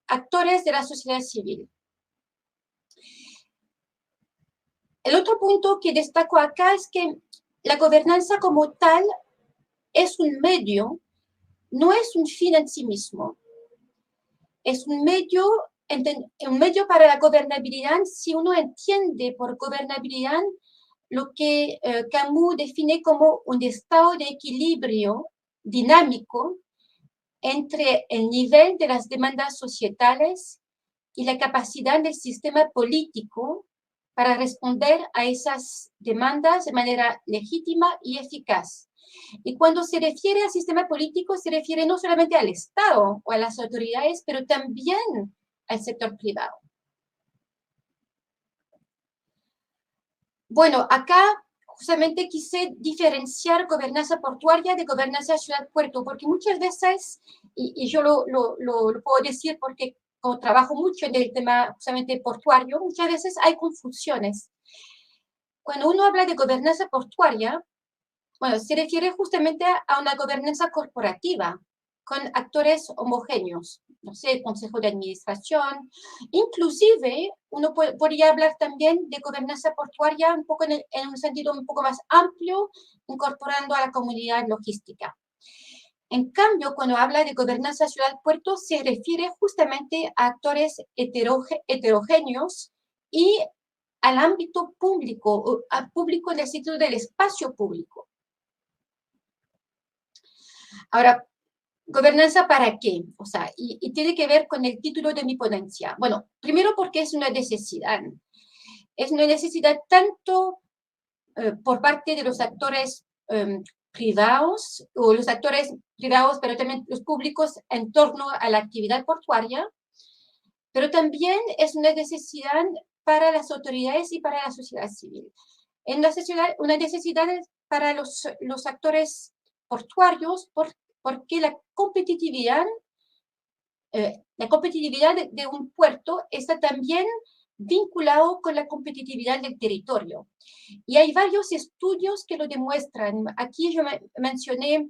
actores de la sociedad civil. El otro punto que destaco acá es que la gobernanza como tal es un medio, no es un fin en sí mismo. Es un medio para la gobernabilidad si uno entiende por gobernabilidad lo que Camus define como un estado de equilibrio dinámico entre el nivel de las demandas societales y la capacidad del sistema político para responder a esas demandas de manera legítima y eficaz. Y cuando se refiere al sistema político, se refiere no solamente al Estado o a las autoridades, pero también al sector privado. Bueno, acá justamente quise diferenciar gobernanza portuaria de gobernanza ciudad-puerto, porque muchas veces, y yo lo puedo decir porque como trabajo mucho en el tema justamente portuario, muchas veces hay confusiones. Cuando uno habla de gobernanza portuaria, bueno, se refiere justamente a una gobernanza corporativa, con actores homogéneos, no sé, consejo de administración. Inclusive, uno podría hablar también de gobernanza portuaria un poco en un sentido un poco más amplio, incorporando a la comunidad logística. En cambio, cuando habla de gobernanza ciudad-puerto, se refiere justamente a actores heterogéneos y al ámbito público, al público en el sentido del espacio público. Ahora, ¿Gobernanza para qué? O sea, y tiene que ver con el título de mi ponencia. Bueno, primero porque es una necesidad. Es una necesidad tanto por parte de los actores privados, o los actores privados, pero también los públicos en torno a la actividad portuaria, pero también es una necesidad para las autoridades y para la sociedad civil. Una necesidad para los actores portuarios porque la competitividad de un puerto está también vinculado con la competitividad del territorio. Y hay varios estudios que lo demuestran. Aquí yo mencioné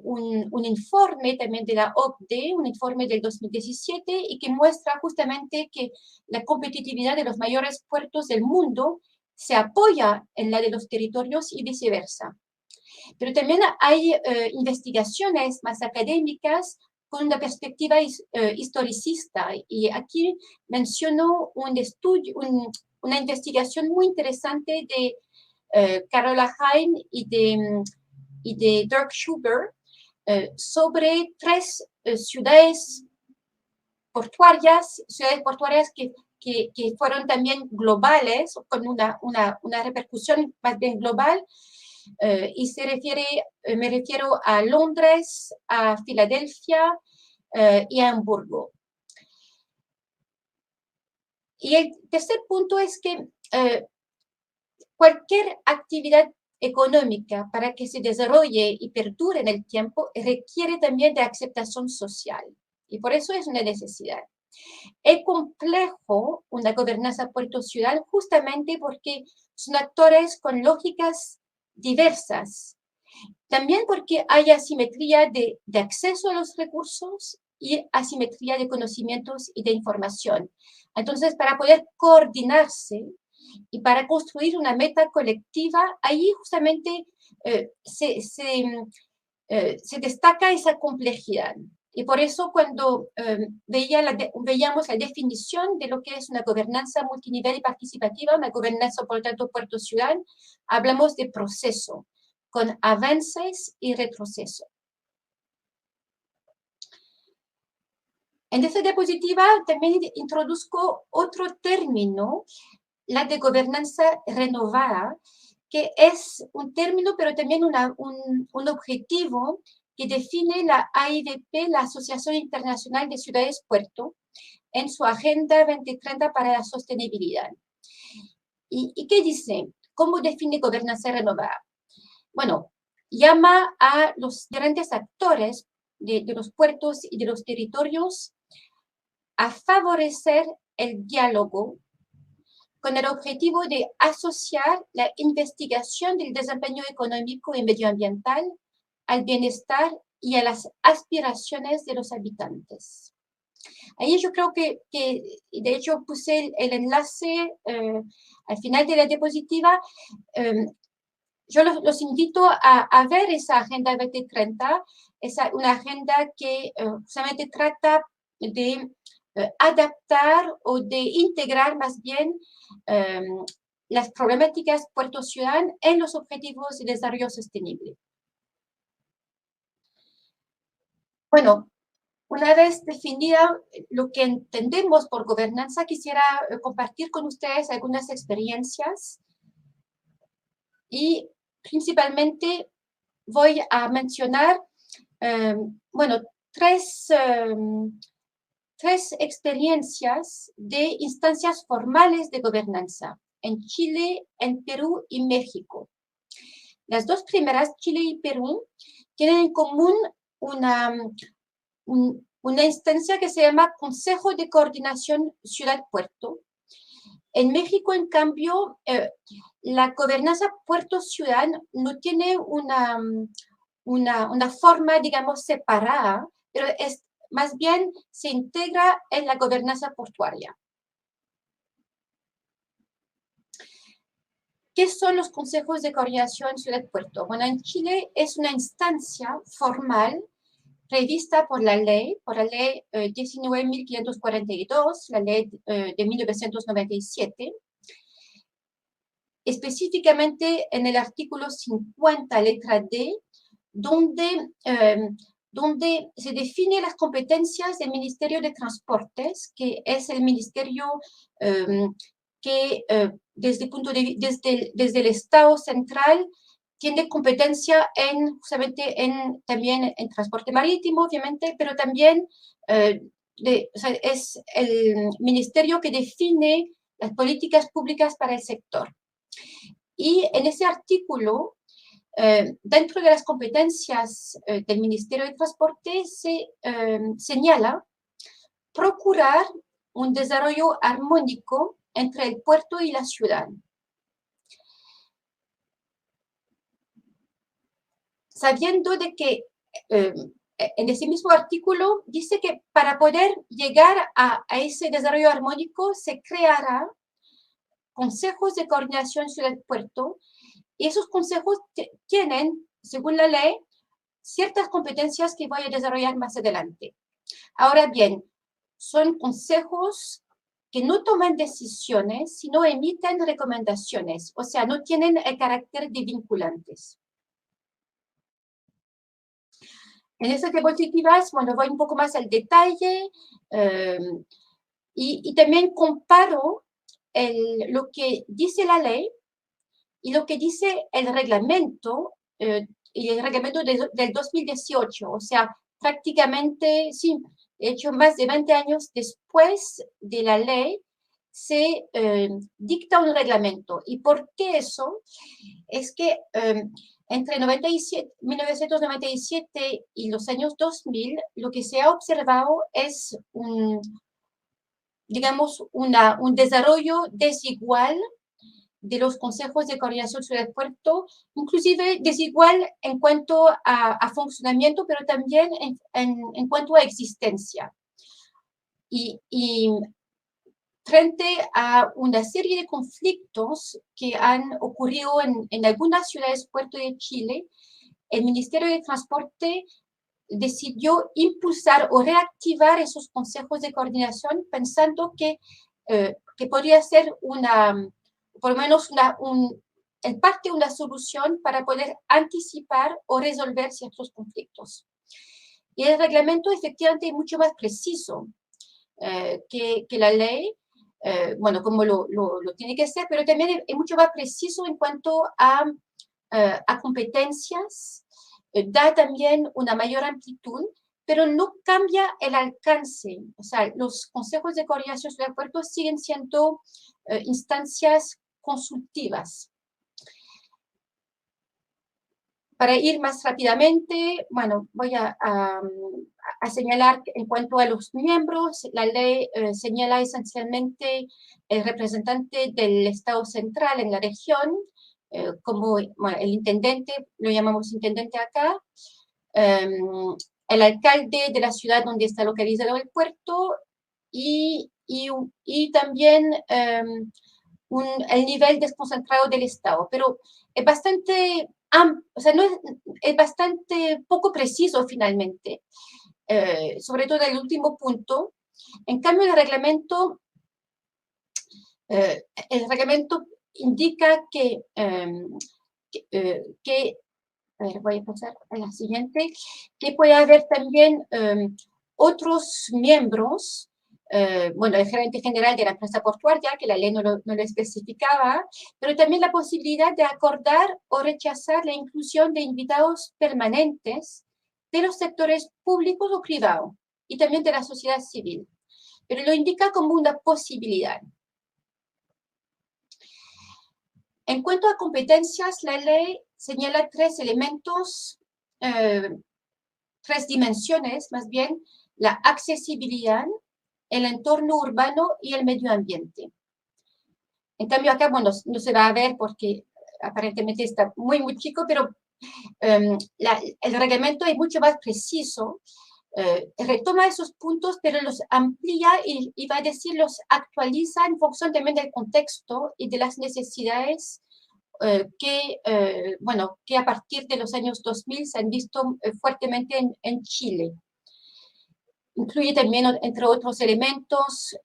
un informe también de la OCDE, un informe del 2017, y que muestra justamente que la competitividad de los mayores puertos del mundo se apoya en la de los territorios y viceversa. Pero también hay investigaciones más académicas con una perspectiva historicista. Y aquí menciono un estudio, una investigación muy interesante de Carola Hein y de Dirk Schubert sobre 3 ciudades portuarias que fueron también globales, con una repercusión más bien global, y me refiero a Londres, a Filadelfia y a Hamburgo. Y el tercer punto es que cualquier actividad económica para que se desarrolle y perdure en el tiempo requiere también de aceptación social. Y por eso es una necesidad. Es complejo una gobernanza puerto-ciudad justamente porque son actores con lógicas diversas. También porque hay asimetría de acceso a los recursos y asimetría de conocimientos y de información. Entonces, para poder coordinarse y para construir una meta colectiva, ahí justamente se destaca esa complejidad. Y por eso cuando veíamos la definición de lo que es una gobernanza multinivel y participativa, una gobernanza, por lo tanto, puerto-ciudad, hablamos de proceso, con avances y retroceso. En esta diapositiva también introduzco otro término, la de gobernanza renovada, que es un término, pero también un objetivo que define la AIDP, la Asociación Internacional de Ciudades Puerto, en su Agenda 2030 para la Sostenibilidad. ¿Y qué dice? ¿Cómo define gobernanza renovada? Bueno, llama a los diferentes actores de los puertos y de los territorios a favorecer el diálogo con el objetivo de asociar la investigación del desempeño económico y medioambiental al bienestar y a las aspiraciones de los habitantes. Ahí yo creo que de hecho puse el enlace al final de la diapositiva. Yo los invito a ver esa Agenda 2030, una agenda que justamente trata de adaptar o de integrar más bien las problemáticas puerto-ciudad en los objetivos de desarrollo sostenible. Bueno, una vez definida lo que entendemos por gobernanza, quisiera compartir con ustedes algunas experiencias y principalmente voy a mencionar, bueno, tres experiencias de instancias formales de gobernanza en Chile, en Perú y México. Las dos primeras, Chile y Perú, tienen en común una instancia que se llama Consejo de Coordinación Ciudad-Puerto. En México, en cambio, la gobernanza puerto-ciudad no tiene una forma, digamos, separada, pero más bien se integra en la gobernanza portuaria. ¿Qué son los consejos de coordinación ciudad-puerto? Bueno, en Chile es una instancia formal prevista por la ley 19.542, la ley de 1997, específicamente en el artículo 50, letra D, donde donde se definen las competencias del Ministerio de Transportes, que es el ministerio que desde el Estado central tiene competencia justamente también en transporte marítimo, obviamente, pero también o sea, es el ministerio que define las políticas públicas para el sector. Y en ese artículo, dentro de las competencias del Ministerio de Transporte, se señala procurar un desarrollo armónico entre el puerto y la ciudad. Sabiendo de que en ese mismo artículo dice que para poder llegar a ese desarrollo armónico se creará consejos de coordinación ciudad-puerto, y esos consejos tienen, según la ley, ciertas competencias que voy a desarrollar más adelante. Ahora bien, son consejos que no toman decisiones, sino emiten recomendaciones, o sea, no tienen el carácter de vinculantes. En estas diapositivas, bueno, voy un poco más al detalle y también comparo lo que dice la ley y lo que dice el reglamento, y el reglamento del 2018, o sea, prácticamente, sí, de hecho, más de 20 años después de la ley, se dicta un reglamento. ¿Y por qué eso? Es que entre 1997 y los años 2000, lo que se ha observado es digamos, un desarrollo desigual de los consejos de coordinación ciudad-puerto, inclusive desigual en cuanto a funcionamiento, pero también en cuanto a existencia. Y frente a una serie de conflictos que han ocurrido en algunas ciudades puerto de Chile, el Ministerio de Transporte decidió impulsar o reactivar esos consejos de coordinación pensando que podría ser por lo menos en parte una solución para poder anticipar o resolver ciertos conflictos. Y el reglamento efectivamente es mucho más preciso que la ley, bueno, como lo tiene que ser, pero también es mucho más preciso en cuanto a competencias, da también una mayor amplitud, pero no cambia el alcance. O sea, los consejos de coordinación ciudad-puerto siguen siendo instancias consultivas. Para ir más rápidamente, bueno, voy a señalar en cuanto a los miembros, la ley señala esencialmente el representante del Estado central en la región, como bueno, el intendente, lo llamamos intendente acá, el alcalde de la ciudad donde está localizado el puerto y también el nivel desconcentrado del Estado. Pero es bastante, o sea, es bastante poco preciso finalmente, sobre todo el último punto. En cambio, el reglamento indica que a ver, voy a pasar a la siguiente, que puede haber también otros miembros, bueno, el gerente general de la empresa portuaria, que la ley no lo especificaba, pero también la posibilidad de acordar o rechazar la inclusión de invitados permanentes de los sectores públicos o privados, y también de la sociedad civil, pero lo indica como una posibilidad. En cuanto a competencias, la ley señala tres elementos, tres dimensiones, más bien, la accesibilidad, el entorno urbano y el medio ambiente. En cambio, acá, bueno, no se va a ver porque aparentemente está muy, muy chico, pero el reglamento es mucho más preciso, retoma esos puntos, pero los amplía y va a decir, los actualiza en función también del contexto y de las necesidades bueno, que a partir de los años 2000 se han visto fuertemente en Chile. Incluye también, entre otros elementos,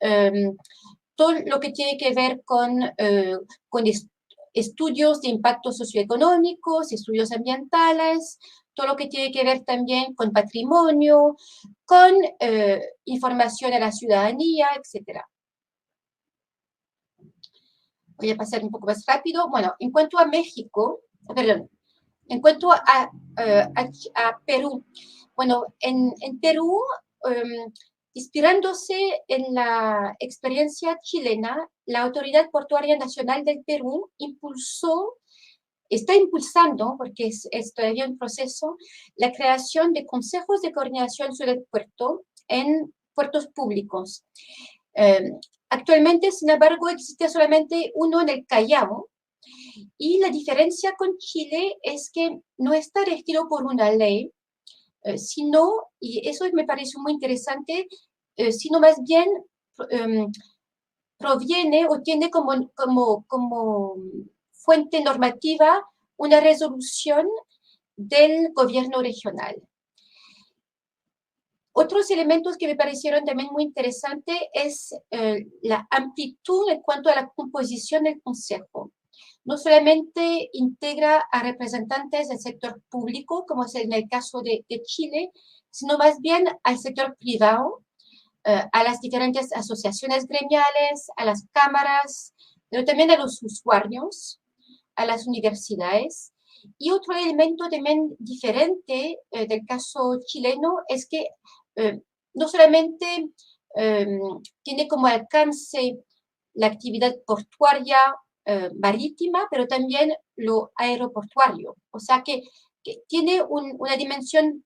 todo lo que tiene que ver con estudios de impactos socioeconómicos, estudios ambientales, todo lo que tiene que ver también con patrimonio, con información a la ciudadanía, etc. Voy a pasar un poco más rápido. Bueno, en cuanto a México, perdón, en cuanto a Perú, bueno, en Perú, inspirándose en la experiencia chilena, la Autoridad Portuaria Nacional del Perú está impulsando, porque es todavía un proceso, la creación de consejos de coordinación sobre el puerto en puertos públicos. Actualmente, sin embargo, existe solamente uno en el Callao, y la diferencia con Chile es que no está regido por una ley, sino, y eso me parece muy interesante, sino más bien proviene o tiene como fuente normativa una resolución del gobierno regional. Otros elementos que me parecieron también muy interesantes es la amplitud en cuanto a la composición del consejo. No solamente integra a representantes del sector público, como es en el caso de Chile, sino más bien al sector privado, a las diferentes asociaciones gremiales, a las cámaras, pero también a los usuarios, a las universidades. Y otro elemento también diferente del caso chileno es que no solamente tiene como alcance la actividad portuaria marítima, pero también lo aeroportuario. O sea que tiene una dimensión,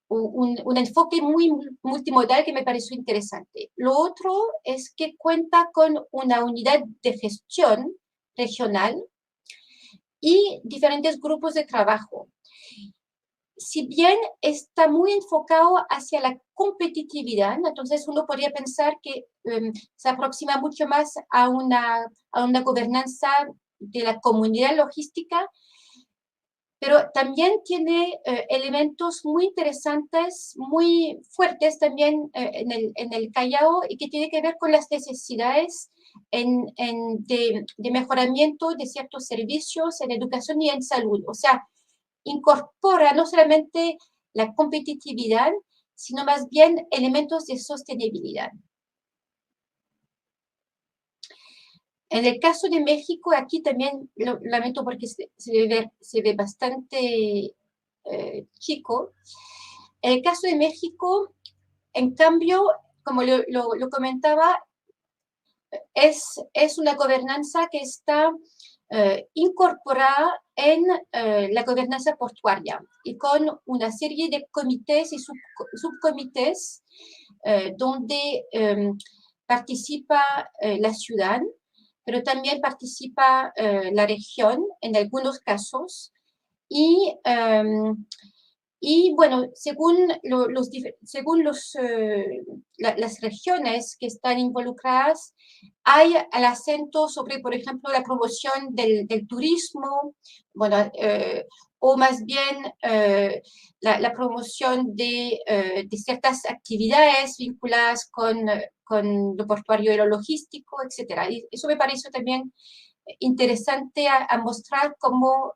un enfoque muy multimodal que me pareció interesante. Lo otro es que cuenta con una unidad de gestión regional y diferentes grupos de trabajo. Si bien está muy enfocado hacia la competitividad, entonces uno podría pensar que se aproxima mucho más a una gobernanza de la comunidad logística, pero también tiene elementos muy interesantes, muy fuertes también en el Callao, y que tiene que ver con las necesidades de mejoramiento de ciertos servicios en educación y en salud. O sea, incorpora no solamente la competitividad, sino más bien elementos de sostenibilidad. En el caso de México, aquí también lo lamento porque se ve bastante chico. En el caso de México, en cambio, como lo comentaba, es una gobernanza que está incorporada en la gobernanza portuaria y con una serie de comités y subcomités donde participa la ciudad, pero también participa la región en algunos casos. Y bueno, según las regiones que están involucradas, hay el acento sobre, por ejemplo, la promoción del turismo, bueno, o más bien la promoción de ciertas actividades vinculadas con lo portuario y lo logístico, etc. Y eso me parece también interesante a mostrar como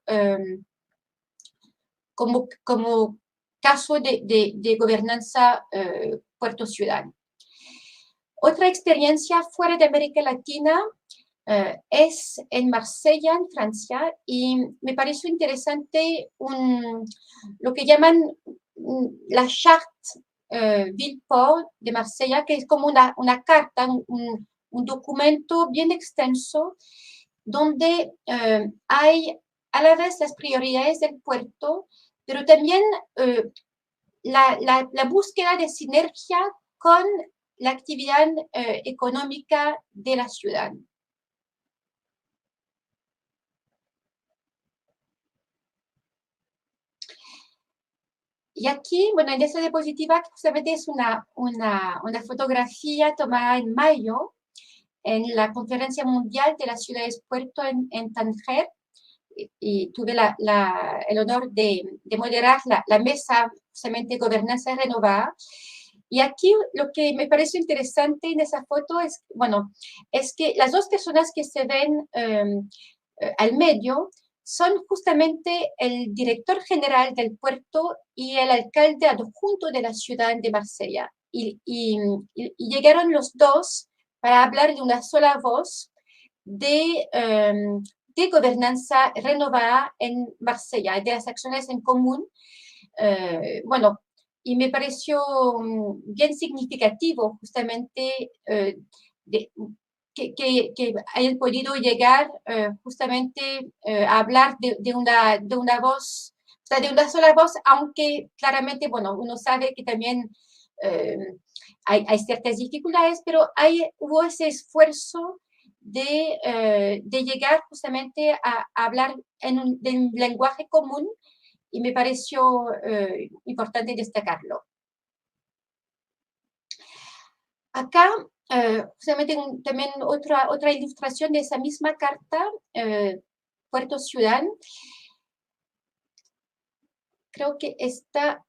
caso de gobernanza puerto-ciudad. Otra experiencia fuera de América Latina es en Marsella, en Francia, y me pareció interesante lo que llaman la Charte Ville-Port de Marsella, que es como una carta, un documento bien extenso, donde hay a la vez las prioridades del puerto, pero también la búsqueda de sinergia con la actividad económica de la ciudad. Y aquí, bueno, en esta diapositiva justamente es una fotografía tomada en mayo en la Conferencia Mundial de las Ciudades Puerto en Tánger, y tuve el honor de moderar la mesa justamente Gobernanza Renovada. Y aquí lo que me parece interesante en esa foto es, bueno, es que las dos personas que se ven al medio son justamente el director general del puerto y el alcalde adjunto de la ciudad de Marsella. Y llegaron los dos para hablar de una sola voz de gobernanza renovada en Marsella, de las acciones en común. Bueno, y me pareció bien significativo justamente que hayan podido llegar justamente a hablar de una voz, o sea, de una sola voz, aunque claramente, bueno, uno sabe que también hay ciertas dificultades, pero hubo ese esfuerzo de llegar justamente a hablar en un lenguaje común, y me pareció importante destacarlo. Acá, justamente también otra ilustración de esa misma carta, Puerto Ciudad. Creo que está,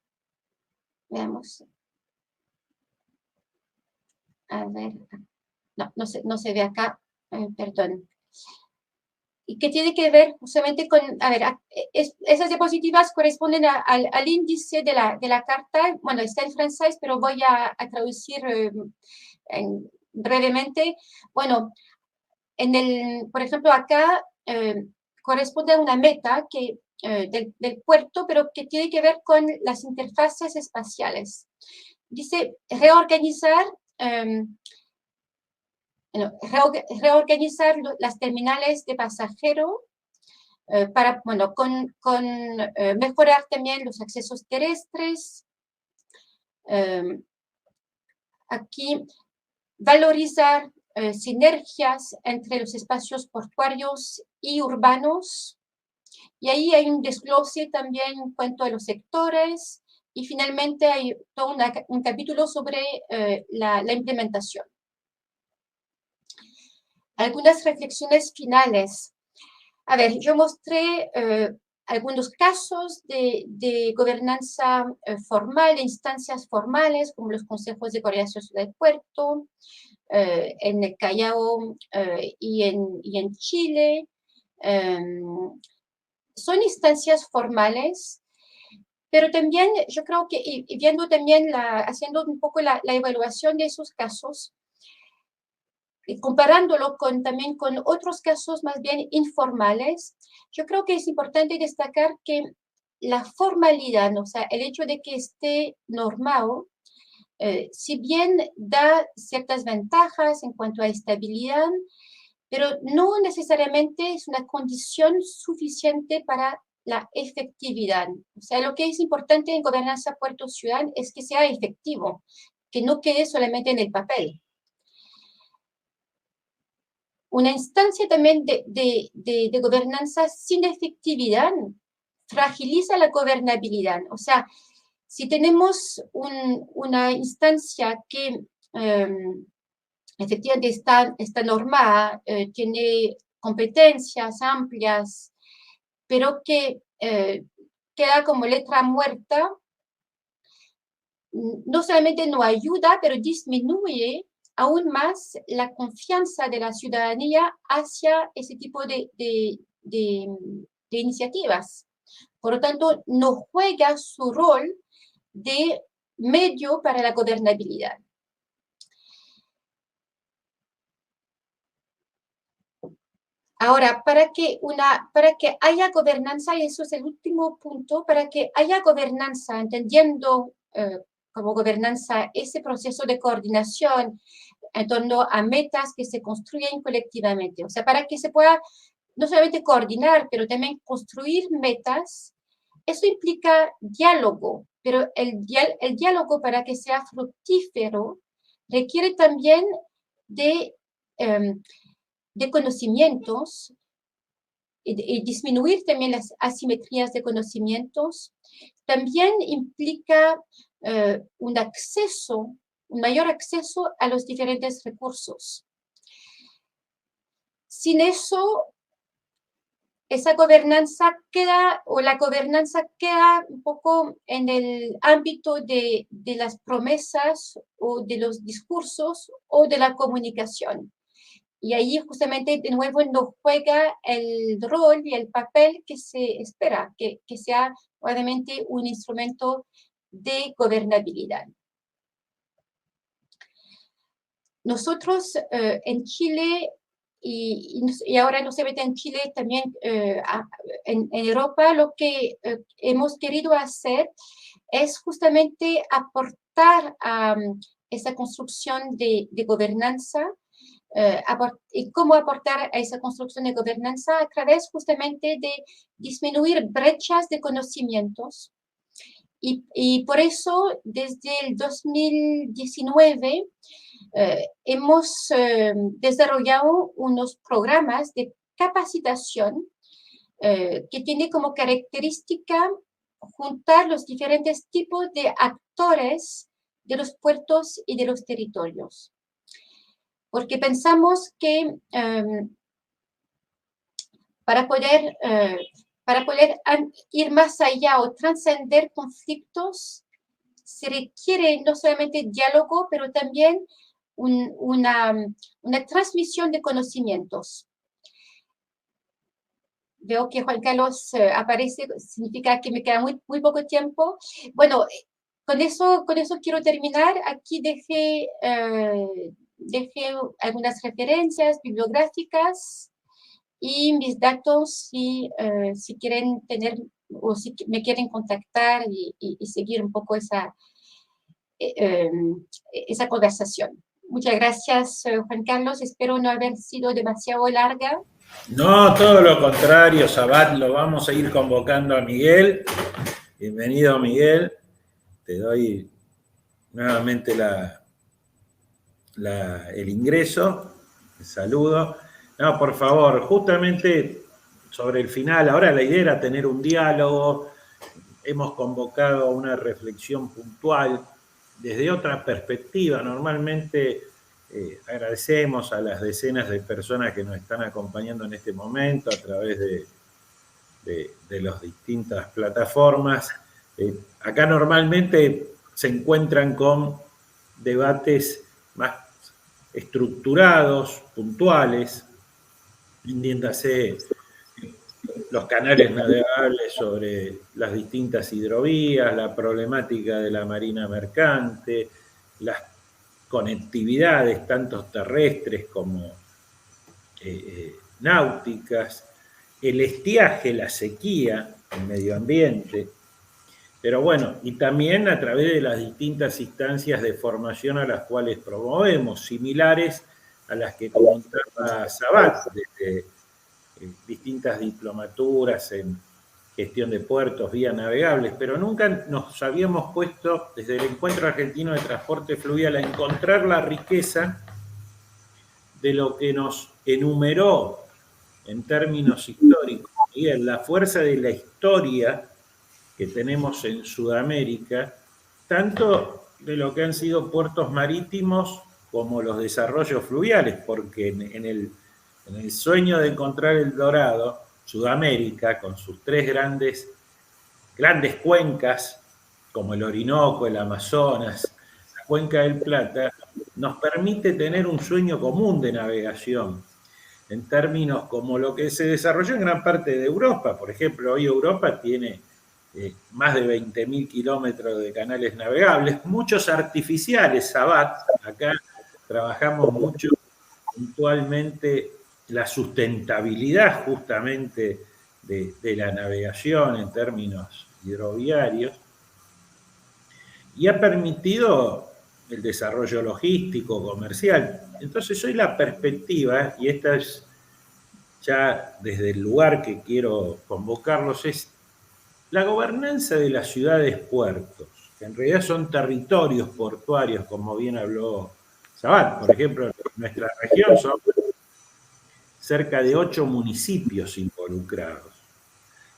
veamos. A ver, no se ve acá, perdón. Y que tiene que ver justamente con, a ver, esas diapositivas corresponden al índice de la carta. Bueno, está en francés, pero voy a traducir brevemente. Bueno, por ejemplo, acá corresponde a una meta del puerto, pero que tiene que ver con las interfaces espaciales. Dice reorganizar las terminales de pasajero para, bueno, con mejorar también los accesos terrestres. Aquí, valorizar sinergias entre los espacios portuarios y urbanos. Y ahí hay un desglose también en cuanto a los sectores. Y finalmente hay todo un capítulo sobre la implementación. Algunas reflexiones finales. A ver, yo mostré algunos casos de gobernanza formal, de instancias formales, como los consejos de coordinación del puerto, en el Callao y en Chile. Son instancias formales, pero también yo creo que, y viendo también, haciendo un poco la evaluación de esos casos, y comparándolo también con otros casos más bien informales, yo creo que es importante destacar que la formalidad, o sea, el hecho de que esté normado, si bien da ciertas ventajas en cuanto a estabilidad, pero no necesariamente es una condición suficiente para la efectividad. O sea, lo que es importante en gobernanza puerto-ciudad es que sea efectivo, que no quede solamente en el papel. Una instancia también de gobernanza sin efectividad fragiliza la gobernabilidad. O sea, si tenemos una instancia que efectivamente está normada, tiene competencias amplias, pero que queda como letra muerta, no solamente no ayuda, pero disminuye aún más la confianza de la ciudadanía hacia ese tipo de iniciativas. Por lo tanto, no juega su rol de medio para la gobernabilidad. Ahora, para que haya gobernanza, y eso es el último punto, para que haya gobernanza, entendiendo como gobernanza ese proceso de coordinación en torno a metas que se construyen colectivamente. O sea, para que se pueda no solamente coordinar, pero también construir metas, eso implica diálogo, pero el diálogo, para que sea fructífero, requiere también de conocimientos y disminuir también las asimetrías de conocimientos. También implica un mayor acceso a los diferentes recursos. Sin eso, esa gobernanza queda un poco en el ámbito de las promesas o de los discursos o de la comunicación. y ahí justamente de nuevo nos juega el rol y el papel que se espera, que sea obviamente un instrumento de gobernabilidad. Nosotros en Chile, y ahora no solamente en Chile, también en Europa, lo que hemos querido hacer es justamente aportar a esa construcción de gobernanza, y cómo aportar a esa construcción de gobernanza a través justamente de disminuir brechas de conocimientos. Y por eso, desde el 2019, hemos desarrollado unos programas de capacitación que tiene como característica juntar los diferentes tipos de actores de los puertos y de los territorios. Porque pensamos que para poder ir más allá o trascender conflictos, se requiere no solamente diálogo, pero también una transmisión de conocimientos. Veo que Juan Carlos aparece, significa que me queda muy poco tiempo. Bueno, con eso quiero terminar. Aquí dejé algunas referencias bibliográficas y mis datos si quieren tener o si me quieren contactar y seguir un poco esa conversación. Muchas gracias, Juan Carlos. Espero no haber sido demasiado larga. No, todo lo contrario, Sabat, lo vamos a ir convocando a Miguel. Bienvenido, Miguel. Te doy nuevamente el ingreso. El saludo. No, por favor, justamente sobre el final, ahora la idea era tener un diálogo. Hemos convocado una reflexión puntual desde otra perspectiva. Normalmente agradecemos a las decenas de personas que nos están acompañando en este momento a través de las distintas plataformas. Acá normalmente se encuentran con debates más estructurados, puntuales, entiéndase los canales navegables sobre las distintas hidrovías, la problemática de la marina mercante, las conectividades, tanto terrestres como náuticas, el estiaje, la sequía, el medio ambiente, pero bueno, y también a través de las distintas instancias de formación a las cuales promovemos, similares a las que comentaba Sabat, desde distintas diplomaturas en gestión de puertos, vías navegables, pero nunca nos habíamos puesto desde el Encuentro Argentino de Transporte Fluvial a encontrar la riqueza de lo que nos enumeró en términos históricos, Miguel, la fuerza de la historia que tenemos en Sudamérica, tanto de lo que han sido puertos marítimos como los desarrollos fluviales, porque en el sueño de encontrar el Dorado, Sudamérica, con sus tres grandes cuencas, como el Orinoco, el Amazonas, la Cuenca del Plata, nos permite tener un sueño común de navegación, en términos como lo que se desarrolló en gran parte de Europa. Por ejemplo, hoy Europa tiene más de 20.000 kilómetros de canales navegables, muchos artificiales, Sabat. Acá trabajamos mucho puntualmente la sustentabilidad justamente de la navegación en términos hidroviarios, y ha permitido el desarrollo logístico, comercial. Entonces hoy la perspectiva, y esta es ya desde el lugar que quiero convocarlos, es la gobernanza de las ciudades-puertos, que en realidad son territorios portuarios, como bien habló Sabat. Por ejemplo, en nuestra región son cerca de 8 municipios involucrados,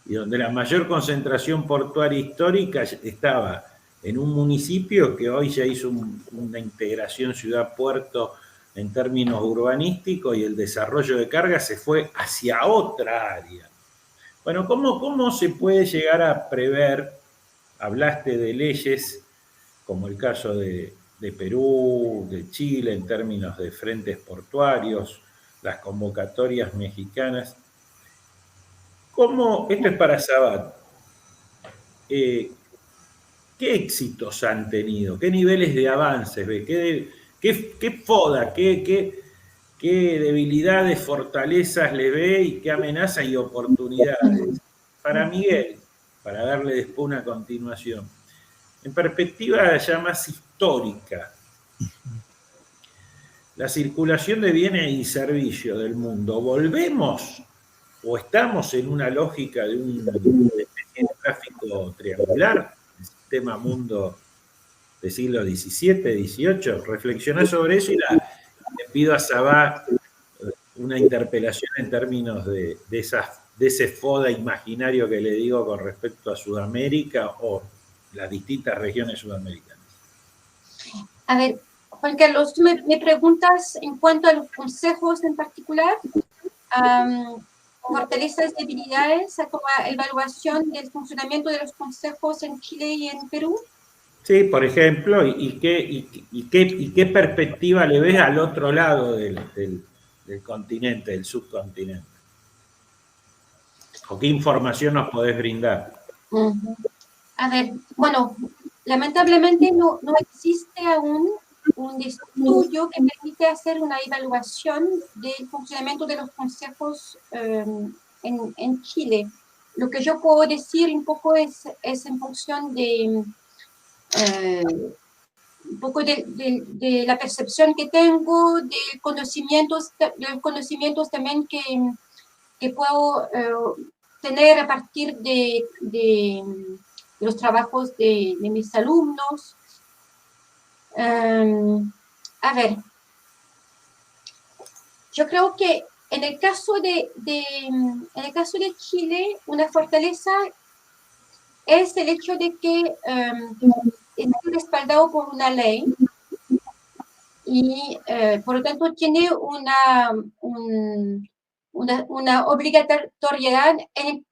y donde la mayor concentración portuaria histórica estaba en un municipio que hoy ya hizo una integración ciudad-puerto en términos urbanísticos, y el desarrollo de carga se fue hacia otra área. Bueno, ¿cómo se puede llegar a prever? Hablaste de leyes como el caso de Perú, de Chile, en términos de frentes portuarios, las convocatorias mexicanas. ¿Cómo, esto es para Sabat, qué éxitos han tenido? ¿Qué niveles de avances ve? ¿Qué foda? ¿Qué debilidades, fortalezas le ve y qué amenazas y oportunidades? Para Miguel, para darle después una continuación. En perspectiva ya más histórica, la circulación de bienes y servicios del mundo, ¿volvemos o estamos en una lógica de una especie de tráfico triangular, el sistema mundo del siglo XVII, XVIII? Reflexioná sobre eso y le pido a Sabá una interpelación en términos de ese FODA imaginario que le digo con respecto a Sudamérica o las distintas regiones sudamericanas. A ver, Juan Carlos, tú me preguntas en cuanto a los consejos en particular, fortalezas, debilidades, como evaluación del funcionamiento de los consejos en Chile y en Perú. Sí, por ejemplo, ¿y qué perspectiva le ves al otro lado del continente, del subcontinente? ¿O qué información nos podés brindar? A ver, bueno, lamentablemente no existe aún un estudio que permite hacer una evaluación del funcionamiento de los consejos en Chile. Lo que yo puedo decir un poco es en función de un poco de la percepción que tengo, de conocimientos también que puedo tener a partir de los trabajos de mis alumnos. A ver, yo creo que en el caso de Chile, una fortaleza es el hecho de que está respaldado por una ley y por lo tanto tiene una obligatoriedad en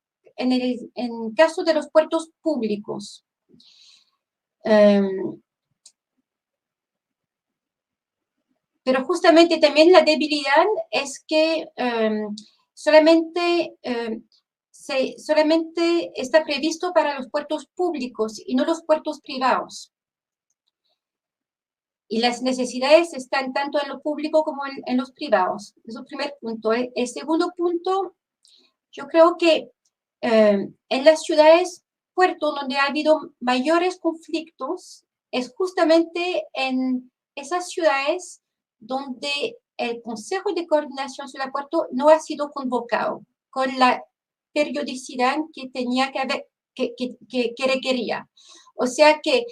caso de los puertos públicos. Pero justamente también la debilidad es que solamente está previsto para los puertos públicos y no los puertos privados. Y las necesidades están tanto en lo público como en los privados. Es el primer punto. El segundo punto, yo creo que en las ciudades, puertos donde ha habido mayores conflictos, es justamente en esas ciudades donde el Consejo de Coordinación Ciudad Puerto no ha sido convocado con la periodicidad que tenía que haber, que requería. O sea que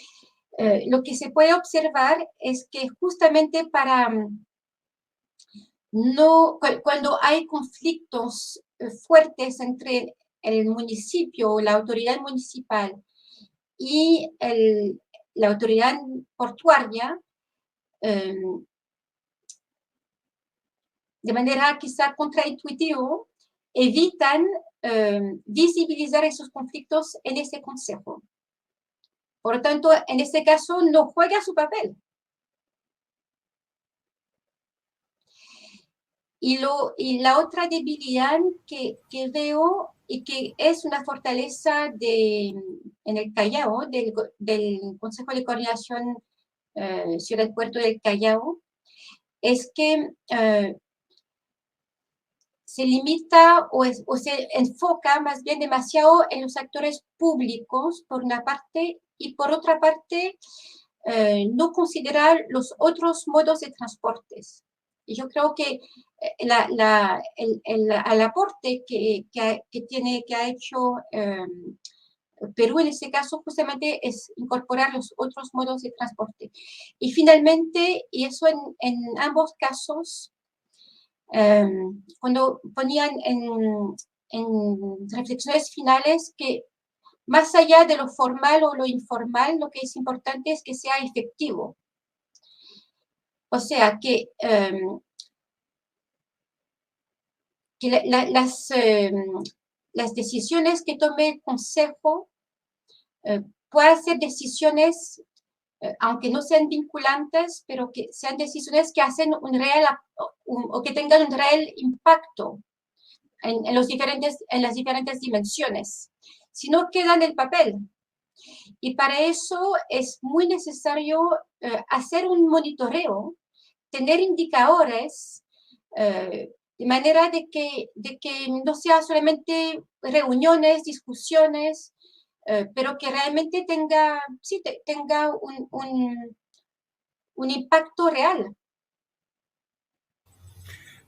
lo que se puede observar es que justamente cuando hay conflictos fuertes entre el municipio o la autoridad municipal y la autoridad portuaria, de manera quizá contraintuitiva, evitan visibilizar esos conflictos en ese consejo. Por lo tanto, en este caso, no juega su papel. Y la otra debilidad que veo y que es una fortaleza en el Callao, del Consejo de Coordinación Ciudad Puerto del Callao, es que se limita o se enfoca más bien demasiado en los actores públicos, por una parte, y por otra parte, no considerar los otros modos de transportes. Y yo creo que el aporte que ha hecho Perú en este caso justamente es incorporar los otros modos de transporte. Y finalmente, y eso en ambos casos, cuando ponían en reflexiones finales que más allá de lo formal o lo informal, lo que es importante es que sea efectivo. O sea, que las decisiones que tome el Consejo puedan ser decisiones aunque no sean vinculantes, pero que sean decisiones que hacen o que tengan un real impacto en las diferentes dimensiones, si no queda en el papel. Y para eso es muy necesario hacer un monitoreo, tener indicadores, de manera de que no sea solamente reuniones, discusiones, pero que realmente tenga un impacto real.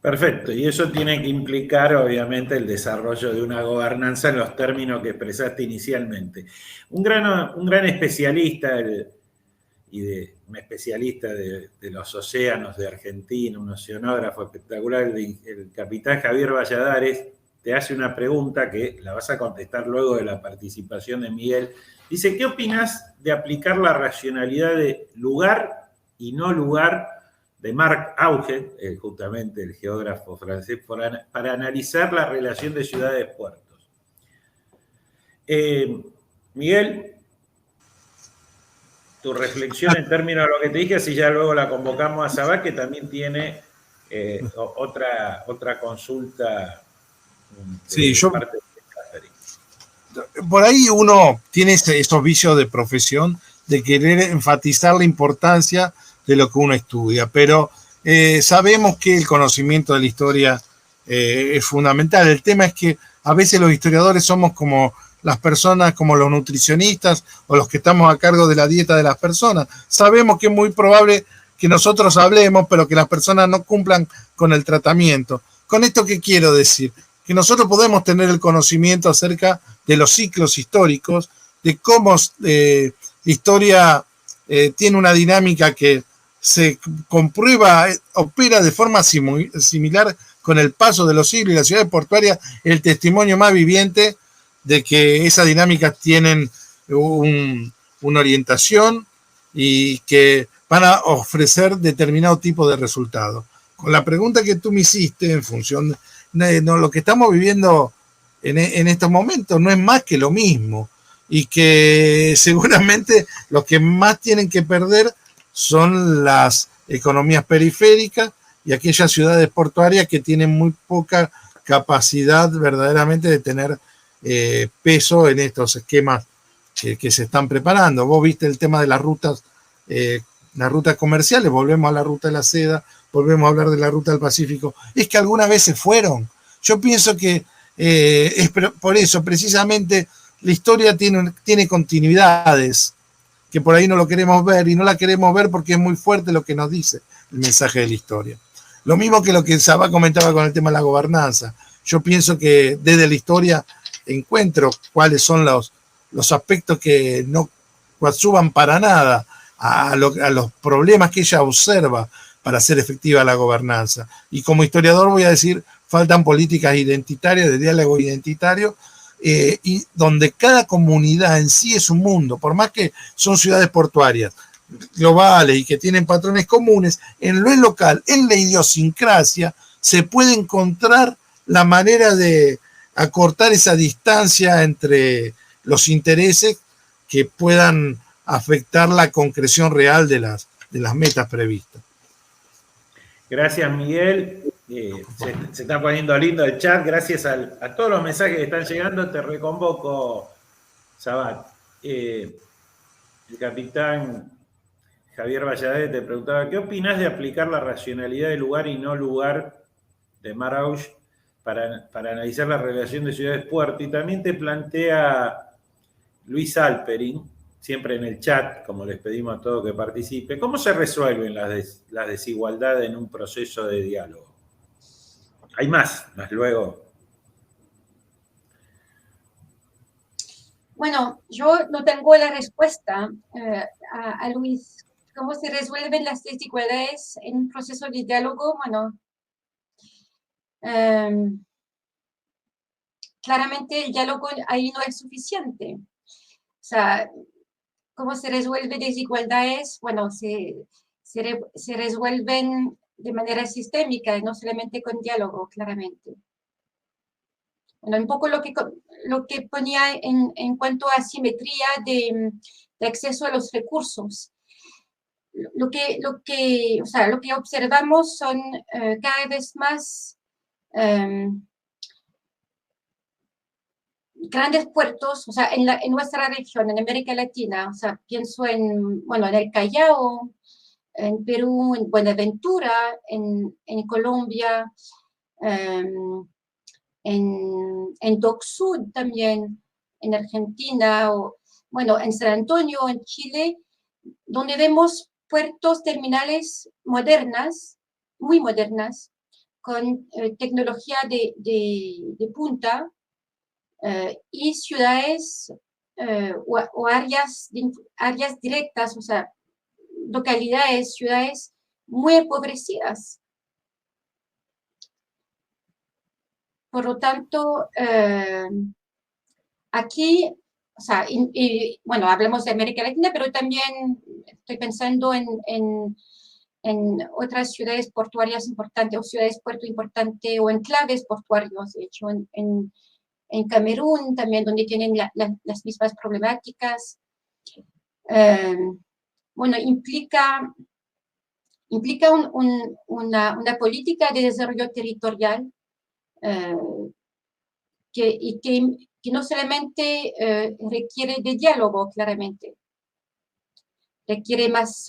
Perfecto, y eso tiene que implicar obviamente el desarrollo de una gobernanza en los términos que expresaste inicialmente. Un gran especialista, un especialista de los océanos de Argentina, un oceanógrafo espectacular, el capitán Javier Valladares, te hace una pregunta que la vas a contestar luego de la participación de Miguel. Dice, ¿qué opinas de aplicar la racionalidad de lugar y no lugar de Marc Augé, justamente el geógrafo francés, para analizar la relación de ciudades-puertos? Miguel, tu reflexión en términos de lo que te dije, así ya luego la convocamos a Sabat, que también tiene otra consulta Sí, de parte de Catherine. por ahí uno tiene esos vicios de profesión de querer enfatizar la importancia de lo que uno estudia, pero sabemos que el conocimiento de la historia es fundamental. El tema es que a veces los historiadores somos como las personas, como los nutricionistas o los que estamos a cargo de la dieta de las personas. Sabemos que es muy probable que nosotros hablemos, pero que las personas no cumplan con el tratamiento. ¿Con esto qué quiero decir? Que nosotros podemos tener el conocimiento acerca de los ciclos históricos, de cómo la historia tiene una dinámica que se comprueba, opera de forma similar con el paso de los siglos, y la ciudad portuaria es el testimonio más viviente de que esas dinámicas tienen una orientación y que van a ofrecer determinado tipo de resultados. Con la pregunta que tú me hiciste, en función de lo que estamos viviendo en estos momentos, no es más que lo mismo, y que seguramente los que más tienen que perder son las economías periféricas y aquellas ciudades portuarias que tienen muy poca capacidad verdaderamente de tener peso en estos esquemas que se están preparando. Vos viste el tema de las rutas comerciales, volvemos a la ruta de la seda, volvemos a hablar de la ruta del Pacífico. Es que algunas veces fueron. Yo pienso que es por eso, precisamente, la historia tiene continuidades, que por ahí no lo queremos ver, y no la queremos ver porque es muy fuerte lo que nos dice el mensaje de la historia. Lo mismo que lo que Sabat comentaba con el tema de la gobernanza. Yo pienso que desde la historia encuentro cuáles son los aspectos que no coadyuvan para nada a los problemas que ella observa para hacer efectiva la gobernanza. Y como historiador voy a decir, faltan políticas identitarias, de diálogo identitario, y donde cada comunidad en sí es un mundo, por más que son ciudades portuarias globales y que tienen patrones comunes, en lo local, en la idiosincrasia, se puede encontrar la manera de acortar esa distancia entre los intereses que puedan afectar la concreción real de las metas previstas. Gracias, Miguel. Se está poniendo lindo el chat. Gracias a todos los mensajes que están llegando. Te reconvoco, Sabat. El capitán Javier Valladares te preguntaba, ¿qué opinás de aplicar la racionalidad de lugar y no lugar de Marauch para analizar la relación de ciudades-puerto? Y también te plantea Luis Alperin, siempre en el chat, como les pedimos a todos que participe, ¿cómo se resuelven las desigualdades en un proceso de diálogo? Hay más luego. Bueno, yo no tengo la respuesta a Luis. ¿Cómo se resuelven las desigualdades en un proceso de diálogo? Bueno, claramente el diálogo ahí no es suficiente. O sea, ¿cómo se resuelven desigualdades? Bueno, se resuelven de manera sistémica, no solamente con diálogo, claramente. Bueno, un poco lo que ponía en cuanto a simetría de acceso a los recursos. o sea, lo que observamos son cada vez más grandes puertos, o sea, en nuestra región, en América Latina, o sea, pienso bueno, en el Callao, en Perú, en Buenaventura, en Colombia, en Dock Sud también, en Argentina, o bueno, en San Antonio, en Chile, donde vemos puertos terminales modernas, muy modernas, con tecnología de punta, y ciudades o áreas directas, o sea, localidades, ciudades muy empobrecidas. Por lo tanto, aquí, o sea, bueno, hablamos de América Latina, pero también estoy pensando en otras ciudades portuarias importantes, o ciudades puerto importante, o enclaves portuarios, de hecho, en Camerún también, donde tienen las mismas problemáticas. Bueno, implica una política de desarrollo territorial que no solamente requiere de diálogo, claramente, requiere más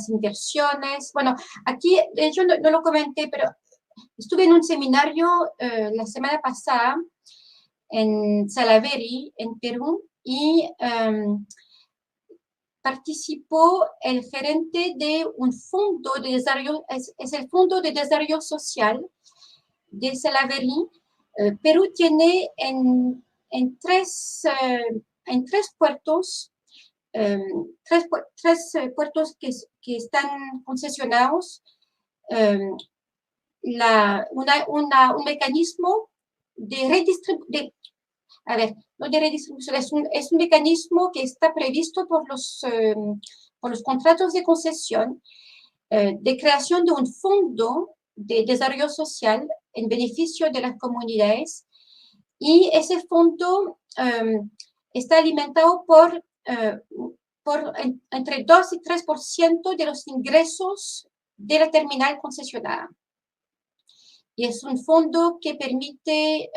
inversiones. Bueno, aquí, de hecho, no lo comenté, pero estuve en un seminario la semana pasada en Salaberry, en Perú, y participó el gerente de un fondo de desarrollo, es el Fondo de Desarrollo Social de Salaberry. Perú tiene en tres puertos, puertos que están concesionados, un mecanismo de redistribución, no de redistribución, es un mecanismo que está previsto por los contratos de concesión, de creación de un fondo de desarrollo social en beneficio de las comunidades, y ese fondo está alimentado por entre 2 y 3% de los ingresos de la terminal concesionada. Y es un fondo que permite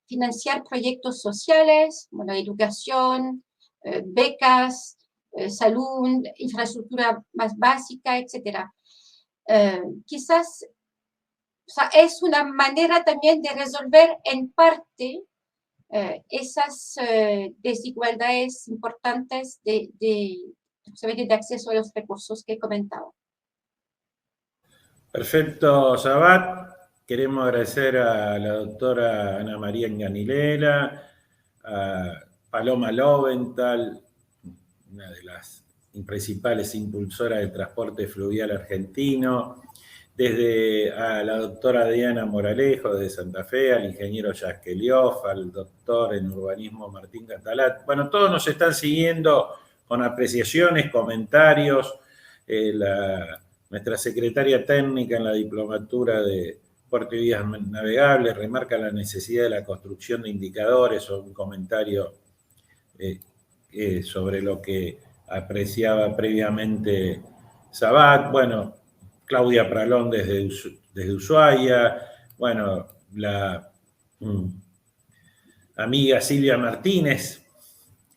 financiar proyectos sociales, bueno, educación, becas, salud, infraestructura más básica, etc. Quizás, o sea, es una manera también de resolver en parte esas desigualdades importantes de acceso a los recursos que he comentado. Perfecto, Sabat. Queremos agradecer a la doctora Ana María Enganilela, a Paloma Loventhal, una de las principales impulsoras del transporte fluvial argentino, desde a la doctora Diana Moralejo de Santa Fe, al ingeniero Jacques Elioff, al doctor en urbanismo Martín Catalat. Bueno, todos nos están siguiendo con apreciaciones, comentarios. Nuestra secretaria técnica en la diplomatura de Puerto y Vías Navegables remarca la necesidad de la construcción de indicadores, o un comentario sobre lo que apreciaba previamente Sabat. Bueno, Claudia Pralón desde Ushuaia, bueno, la amiga Silvia Martínez,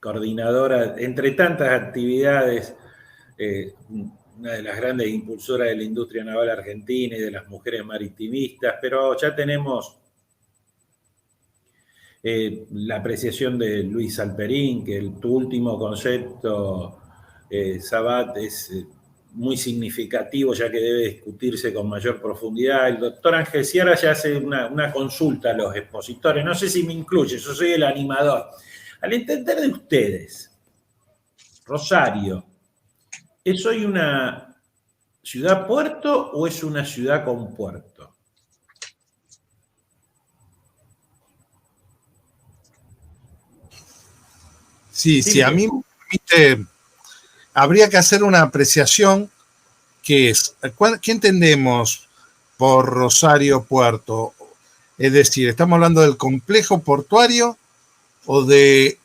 coordinadora, entre tantas actividades, una de las grandes impulsoras de la industria naval argentina y de las mujeres maritimistas, pero ya tenemos la apreciación de Luis Alperín, que tu último concepto, Sabat, es muy significativo, ya que debe discutirse con mayor profundidad. El doctor Ángel Sierra ya hace una consulta a los expositores, no sé si me incluye, yo soy el animador. Al entender de ustedes, Rosario, ¿es hoy una ciudad-puerto o es una ciudad con puerto? Sí, a mí me permite, habría que hacer una apreciación que es, ¿qué entendemos por Rosario Puerto? Es decir, ¿estamos hablando del complejo portuario o del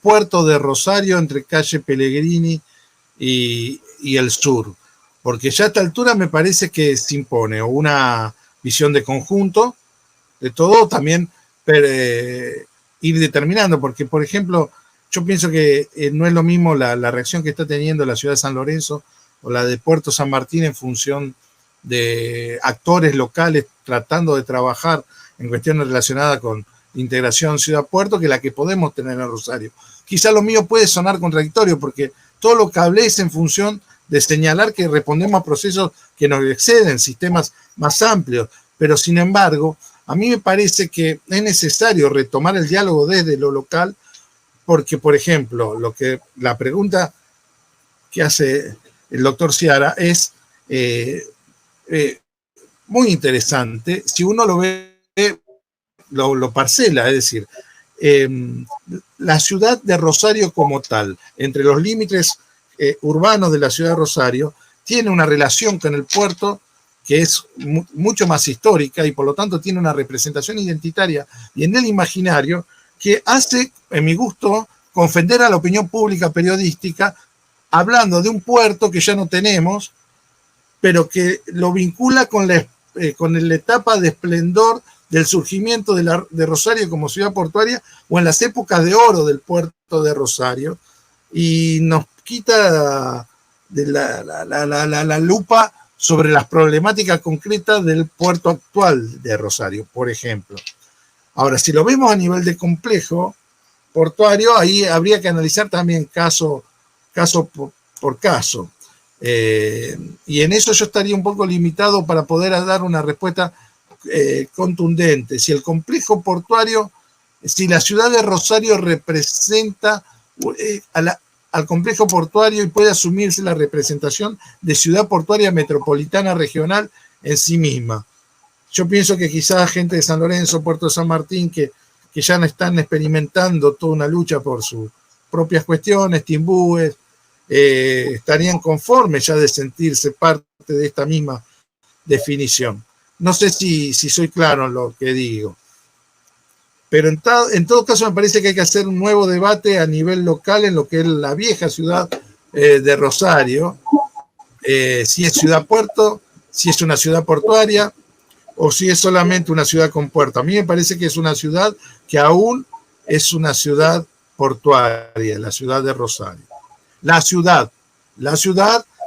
puerto de Rosario entre calle Pellegrini y y el sur, porque ya a esta altura me parece que se impone una visión de conjunto de todo, también ir determinando, porque por ejemplo, yo pienso que no es lo mismo la reacción que está teniendo la ciudad de San Lorenzo o la de Puerto San Martín en función de actores locales tratando de trabajar en cuestiones relacionadas con integración ciudad-puerto, que la que podemos tener en Rosario. Quizá lo mío puede sonar contradictorio, porque todo lo que hablé es en función de señalar que respondemos a procesos que nos exceden, sistemas más amplios, pero sin embargo, a mí me parece que es necesario retomar el diálogo desde lo local, porque, por ejemplo, la pregunta que hace el doctor Ciara es muy interesante si uno lo ve, lo parcela, es decir, la ciudad de Rosario como tal, entre los límites urbanos de la ciudad de Rosario, tiene una relación con el puerto que es mucho más histórica y por lo tanto tiene una representación identitaria y en el imaginario que hace, en mi gusto, confender a la opinión pública periodística hablando de un puerto que ya no tenemos, pero que lo vincula con la etapa de esplendor del surgimiento de Rosario como ciudad portuaria o en las épocas de oro del puerto de Rosario, y nos quita de la lupa sobre las problemáticas concretas del puerto actual de Rosario, por ejemplo. Ahora, si lo vemos a nivel de complejo portuario, ahí habría que analizar también caso por caso. Y en eso yo estaría un poco limitado para poder dar una respuesta contundente. Si el complejo portuario, si la ciudad de Rosario representa al complejo portuario y puede asumirse la representación de ciudad portuaria metropolitana regional en sí misma. Yo pienso que quizás gente de San Lorenzo, Puerto de San Martín, que ya no están experimentando toda una lucha por sus propias cuestiones, timbúes, estarían conformes ya de sentirse parte de esta misma definición. No sé si soy claro en lo que digo. Pero en todo caso me parece que hay que hacer un nuevo debate a nivel local en lo que es la vieja ciudad de Rosario, si es ciudad-puerto, si es una ciudad portuaria o si es solamente una ciudad con puerto. A mí me parece que es una ciudad que aún es una ciudad portuaria, la ciudad de Rosario. La ciudad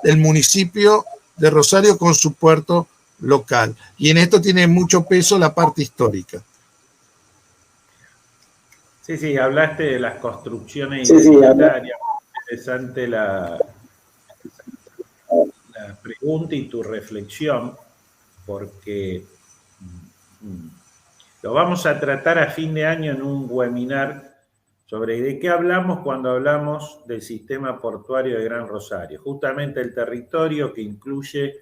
del municipio de Rosario con su puerto local. Y en esto tiene mucho peso la parte histórica. Sí, hablaste de las construcciones identitarias. Interesante la pregunta y tu reflexión, porque lo vamos a tratar a fin de año en un webinar sobre de qué hablamos cuando hablamos del sistema portuario de Gran Rosario. Justamente el territorio que incluye,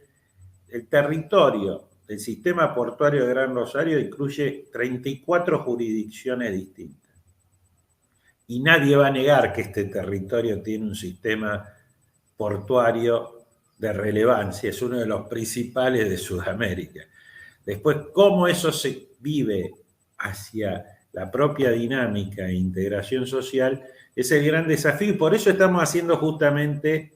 el territorio del sistema portuario de Gran Rosario incluye 34 jurisdicciones distintas. Y nadie va a negar que este territorio tiene un sistema portuario de relevancia, es uno de los principales de Sudamérica. Después, cómo eso se vive hacia la propia dinámica e integración social es el gran desafío, y por eso estamos haciendo justamente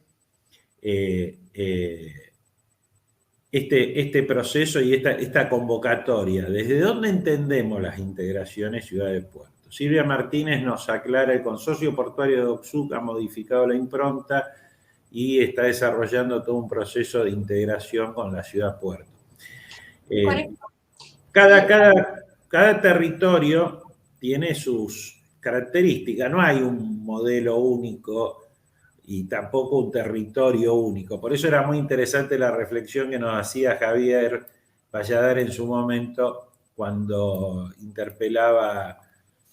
este proceso y esta convocatoria. ¿Desde dónde entendemos las integraciones ciudades-puerto? Silvia Martínez nos aclara: el Consorcio Portuario de Oxuc ha modificado la impronta y está desarrollando todo un proceso de integración con la ciudad-puerto. Cada territorio tiene sus características, no hay un modelo único y tampoco un territorio único. Por eso era muy interesante la reflexión que nos hacía Javier Valladares en su momento cuando interpelaba,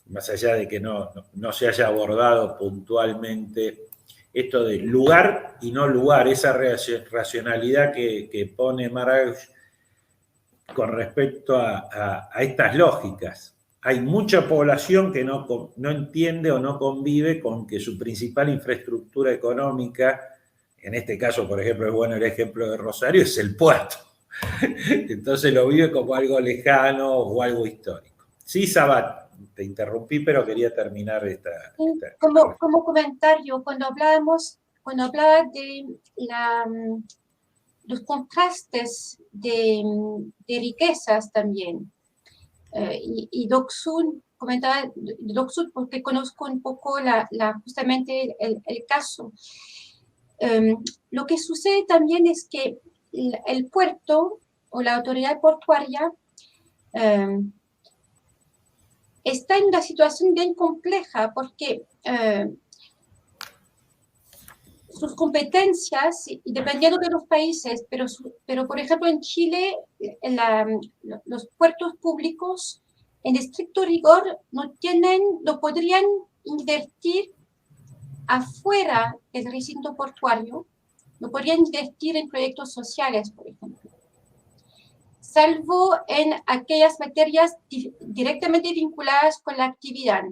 más allá de que no se haya abordado puntualmente esto de lugar y no lugar, esa racionalidad que pone Maragall con respecto a estas lógicas. Hay mucha población que no entiende o no convive con que su principal infraestructura económica, en este caso, por ejemplo, es bueno el ejemplo de Rosario, es el puerto. Entonces lo vive como algo lejano o algo histórico. Sí, Sabat, te interrumpí, pero quería terminar esta como comentario, cuando hablábamos cuando hablaba de los contrastes de riquezas también. Y Doksun comentaba Doksun porque conozco un poco justamente el caso. Lo que sucede también es que el puerto o la autoridad portuaria está en una situación bien compleja porque sus competencias, y dependiendo de los países, pero por ejemplo en Chile, los puertos públicos en estricto rigor no podrían invertir afuera del recinto portuario, no podrían invertir en proyectos sociales, por ejemplo, salvo en aquellas materias directamente vinculadas con la actividad,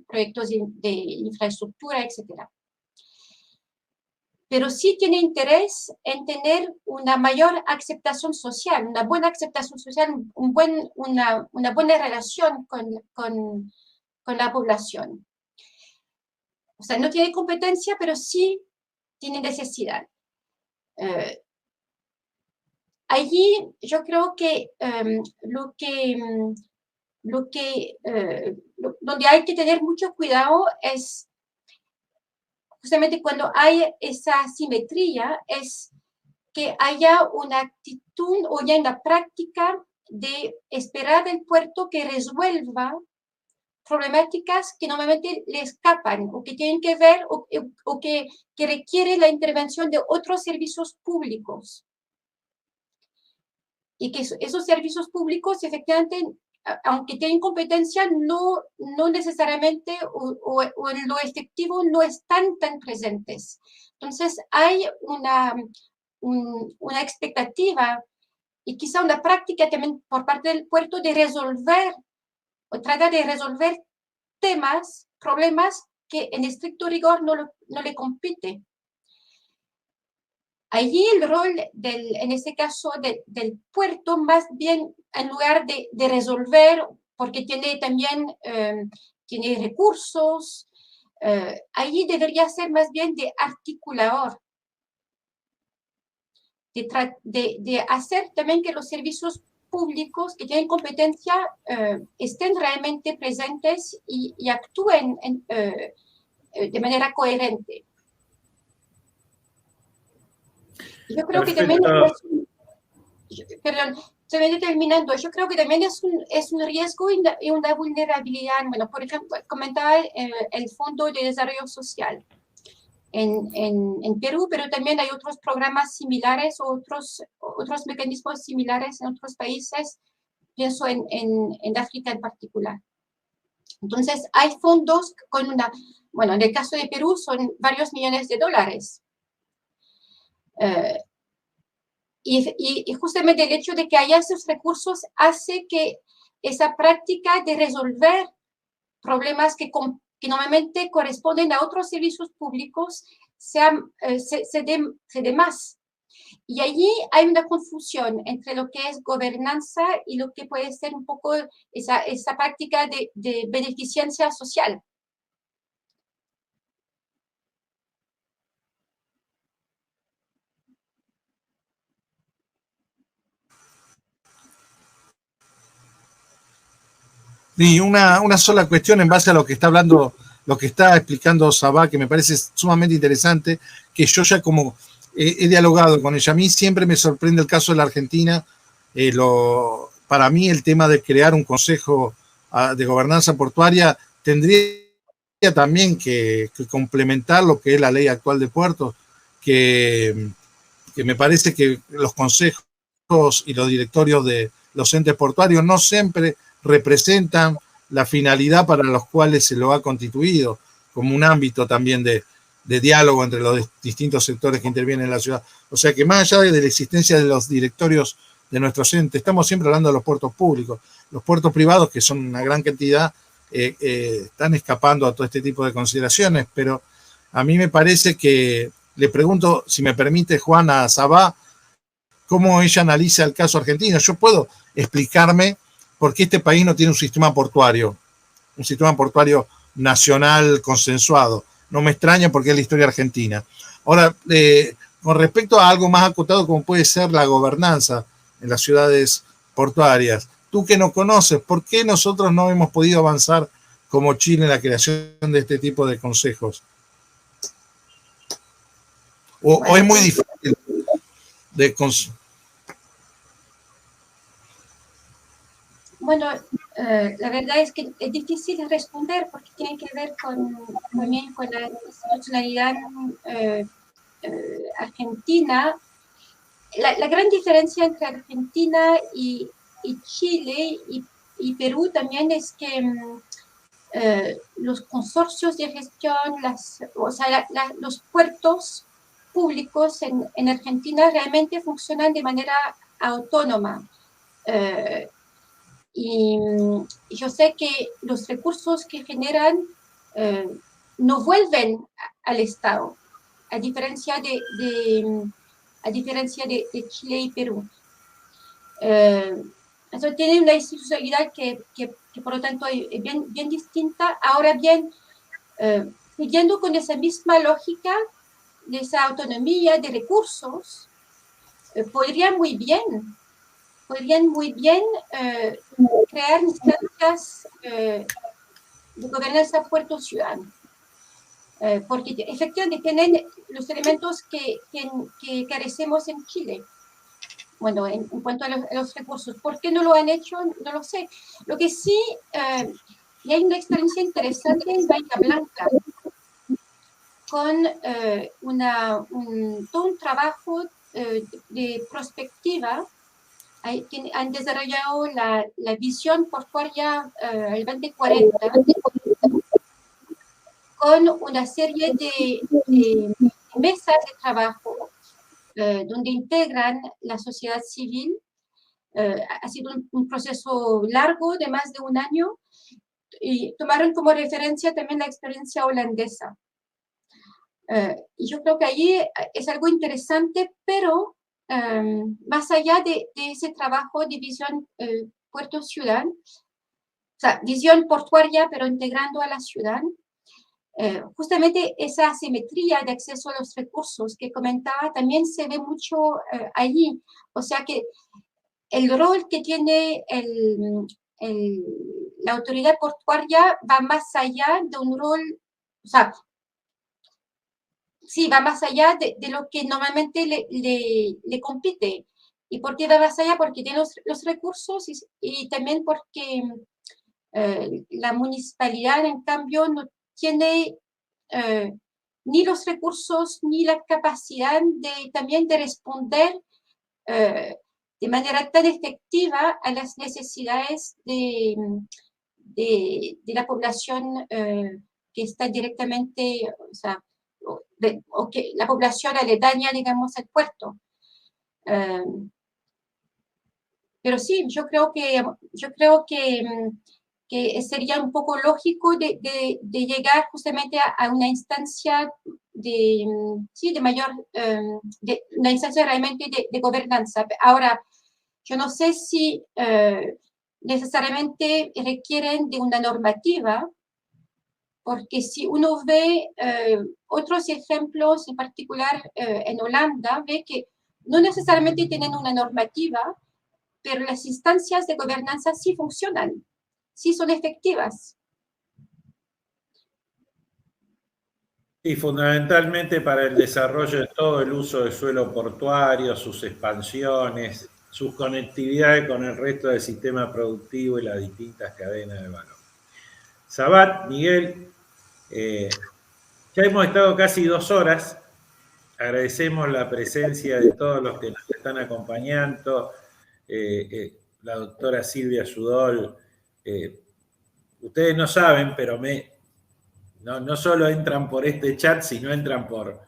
proyectos de infraestructura, etcétera. Pero sí tiene interés en tener una mayor aceptación social, una buena aceptación social, una buena relación con la población. O sea, no tiene competencia, pero sí tiene necesidad. Allí yo creo que donde hay que tener mucho cuidado es justamente cuando hay esa simetría, es que haya una actitud o ya una práctica de esperar del puerto que resuelva problemáticas que normalmente le escapan o que tienen que ver o que requiere la intervención de otros servicios públicos. Y que esos servicios públicos efectivamente, aunque tienen competencia, no necesariamente o en lo efectivo no están tan presentes. Entonces hay una expectativa y quizá una práctica también por parte del puerto de resolver o tratar de resolver problemas que en estricto rigor no le compite. Allí el rol, en este caso, del puerto, más bien en lugar de resolver, porque tiene también tiene recursos, allí debería ser más bien de articulador, de hacer también que los servicios públicos que tienen competencia estén realmente presentes y actúen de manera coherente. Yo creo que también terminando, yo creo que también es un riesgo y una vulnerabilidad. Bueno, por ejemplo, comentaba el Fondo de Desarrollo Social en Perú, pero también hay otros programas similares, otros mecanismos similares en otros países, pienso en África en particular. Entonces, hay fondos bueno, en el caso de Perú son varios millones de dólares. Y justamente el hecho de que haya esos recursos hace que esa práctica de resolver problemas que normalmente corresponden a otros servicios públicos se dé más. Y allí hay una confusión entre lo que es gobernanza y lo que puede ser un poco esa práctica de beneficencia social. Y una sola cuestión en base a lo que está hablando, lo que está explicando Sabá, que me parece sumamente interesante, que yo ya como he dialogado con ella. A mí siempre me sorprende el caso de la Argentina. Para mí el tema de crear un consejo de gobernanza portuaria tendría también que complementar lo que es la ley actual de puertos, que me parece que los consejos y los directorios de los entes portuarios no siempre representan la finalidad para los cuales se lo ha constituido, como un ámbito también de diálogo entre los distintos sectores que intervienen en la ciudad. O sea que más allá de la existencia de los directorios de nuestros entes, estamos siempre hablando de los puertos públicos. Los puertos privados, que son una gran cantidad, están escapando a todo este tipo de consideraciones, pero a mí me parece que, le pregunto, si me permite, Juan, a Sabá, cómo ella analiza el caso argentino. Yo puedo explicarme por qué este país no tiene un sistema portuario nacional consensuado. no me extraña porque es la historia argentina. Ahora, con respecto a algo más acotado como puede ser la gobernanza en las ciudades portuarias, tú que no conoces, ¿por qué nosotros no hemos podido avanzar como Chile en la creación de este tipo de consejos? ¿O es muy difícil de Bueno, la verdad es que es difícil responder porque tiene que ver también con la institucionalidad argentina. La gran diferencia entre Argentina y Chile y Perú también es que los consorcios de gestión, los puertos públicos en Argentina realmente funcionan de manera autónoma. Y yo sé que los recursos que generan no vuelven al Estado, a diferencia de Chile y Perú. Eso tiene una institucionalidad que por lo tanto es bien distinta. Ahora bien, siguiendo con esa misma lógica de esa autonomía de recursos, podrían muy bien crear instancias de gobernanza puerto ciudadano. Porque efectivamente tienen los elementos que carecemos en Chile. Bueno, en cuanto a los recursos. ¿Por qué no lo han hecho? No lo sé. Lo que sí, y hay una experiencia interesante en Bahía Blanca, con todo un trabajo de prospectiva. Han desarrollado la visión portuaria al 2040, con una serie de mesas de trabajo donde integran la sociedad civil. Ha sido un proceso largo de más de un año y tomaron como referencia también la experiencia holandesa. Y yo creo que allí es algo interesante, pero más allá de ese trabajo de visión puerto-ciudad, o sea, visión portuaria, pero integrando a la ciudad, justamente esa asimetría de acceso a los recursos que comentaba también se ve mucho allí. O sea que el rol que tiene la autoridad portuaria va más allá de un rol, o sea, sí, va más allá de lo que normalmente le compite. ¿Y por qué va más allá? Porque tiene los recursos y también porque la municipalidad, en cambio, no tiene ni los recursos ni la capacidad también de responder de manera tan efectiva a las necesidades de la población que está directamente, o sea, o que la población aledaña, digamos, al puerto. Pero sí, yo creo que sería un poco lógico de llegar justamente a una instancia de mayor, una instancia realmente de gobernanza. Ahora, yo no sé si necesariamente requieren de una normativa, porque si uno ve otros ejemplos, en particular en Holanda, ve que no necesariamente tienen una normativa, pero las instancias de gobernanza sí funcionan, sí son efectivas. Y fundamentalmente para el desarrollo de todo el uso del suelo portuario, sus expansiones, sus conectividades con el resto del sistema productivo y las distintas cadenas de valor. Sabat, Miguel, ya hemos estado casi 2 horas. Agradecemos la presencia de todos los que nos están acompañando. La doctora Silvia Sudol. Ustedes no saben, pero no solo entran por este chat, sino entran por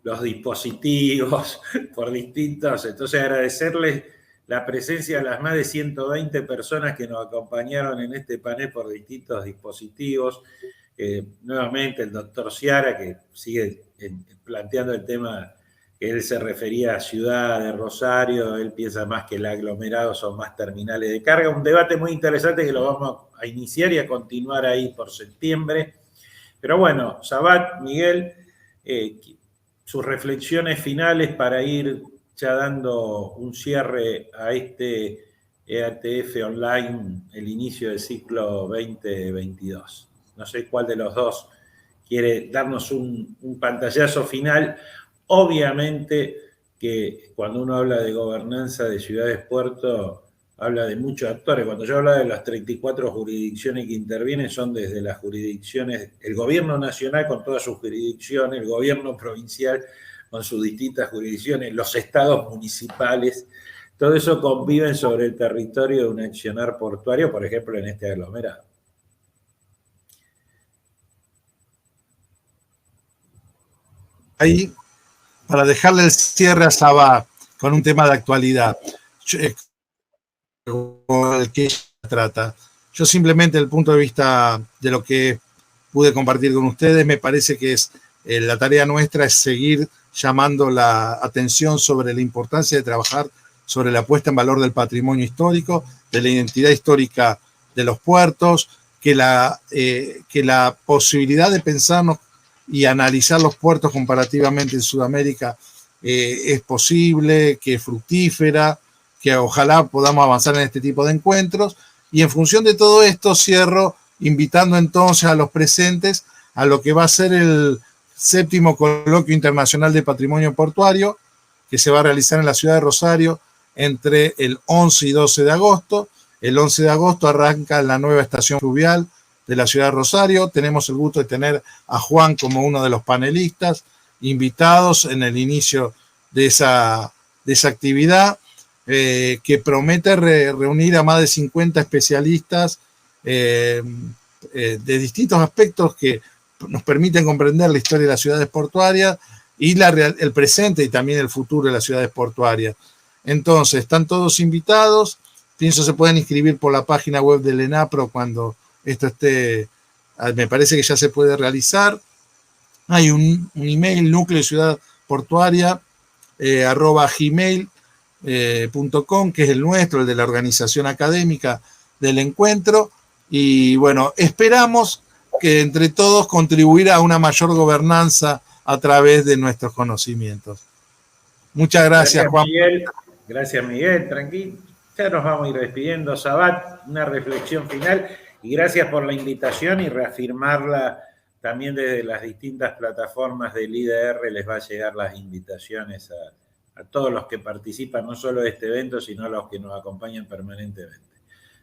los dispositivos, por distintos. Entonces, agradecerles la presencia de las más de 120 personas que nos acompañaron en este panel por distintos dispositivos. Nuevamente, el doctor Ciara, que sigue planteando el tema que él se refería a Ciudad de Rosario. Él piensa más que el aglomerado son más terminales de carga. Un debate muy interesante que lo vamos a iniciar y a continuar ahí por septiembre. Pero bueno, Sabat, Miguel, sus reflexiones finales para ir ya dando un cierre a este EATF Online, el inicio del ciclo 2022. No sé cuál de los dos quiere darnos un pantallazo final. Obviamente que cuando uno habla de gobernanza de ciudades-puerto, habla de muchos actores. Cuando yo hablo de las 34 jurisdicciones que intervienen, son desde las jurisdicciones, el gobierno nacional con todas sus jurisdicciones, el gobierno provincial con sus distintas jurisdicciones, los estados municipales, todo eso conviven sobre el territorio de un accionar portuario, por ejemplo, en este aglomerado. Ahí, para dejarle el cierre a Sabá con un tema de actualidad, el que trata. Yo simplemente, desde el punto de vista de lo que pude compartir con ustedes, me parece que es la tarea nuestra es seguir llamando la atención sobre la importancia de trabajar sobre la puesta en valor del patrimonio histórico, de la identidad histórica de los puertos, que la posibilidad de pensarnos y analizar los puertos comparativamente en Sudamérica es posible, que es fructífera, que ojalá podamos avanzar en este tipo de encuentros. Y en función de todo esto cierro invitando entonces a los presentes a lo que va a ser el 7º Coloquio Internacional de Patrimonio Portuario, que se va a realizar en la ciudad de Rosario entre el 11 y 12 de agosto. El 11 de agosto arranca la nueva estación fluvial de la ciudad de Rosario. Tenemos el gusto de tener a Juan como uno de los panelistas invitados en el inicio de esa actividad, que promete reunir a más de 50 especialistas de distintos aspectos que nos permiten comprender la historia de las ciudades portuarias y el presente y también el futuro de las ciudades portuarias. Entonces, están todos invitados. Pienso se pueden inscribir por la página web del ENAPRO cuando esto esté, me parece que ya se puede realizar. Hay un email, núcleo ciudad portuaria, @gmail.com, que es el nuestro, el de la organización académica del encuentro. Y bueno, esperamos que entre todos contribuir a una mayor gobernanza a través de nuestros conocimientos. Muchas gracias, Juan. Miguel. Gracias, Miguel. Tranquilo. Ya nos vamos a ir despidiendo. Sabat, una reflexión final. Y gracias por la invitación y reafirmarla también desde las distintas plataformas del IDR. Les va a llegar las invitaciones a todos los que participan, no solo de este evento, sino a los que nos acompañan permanentemente.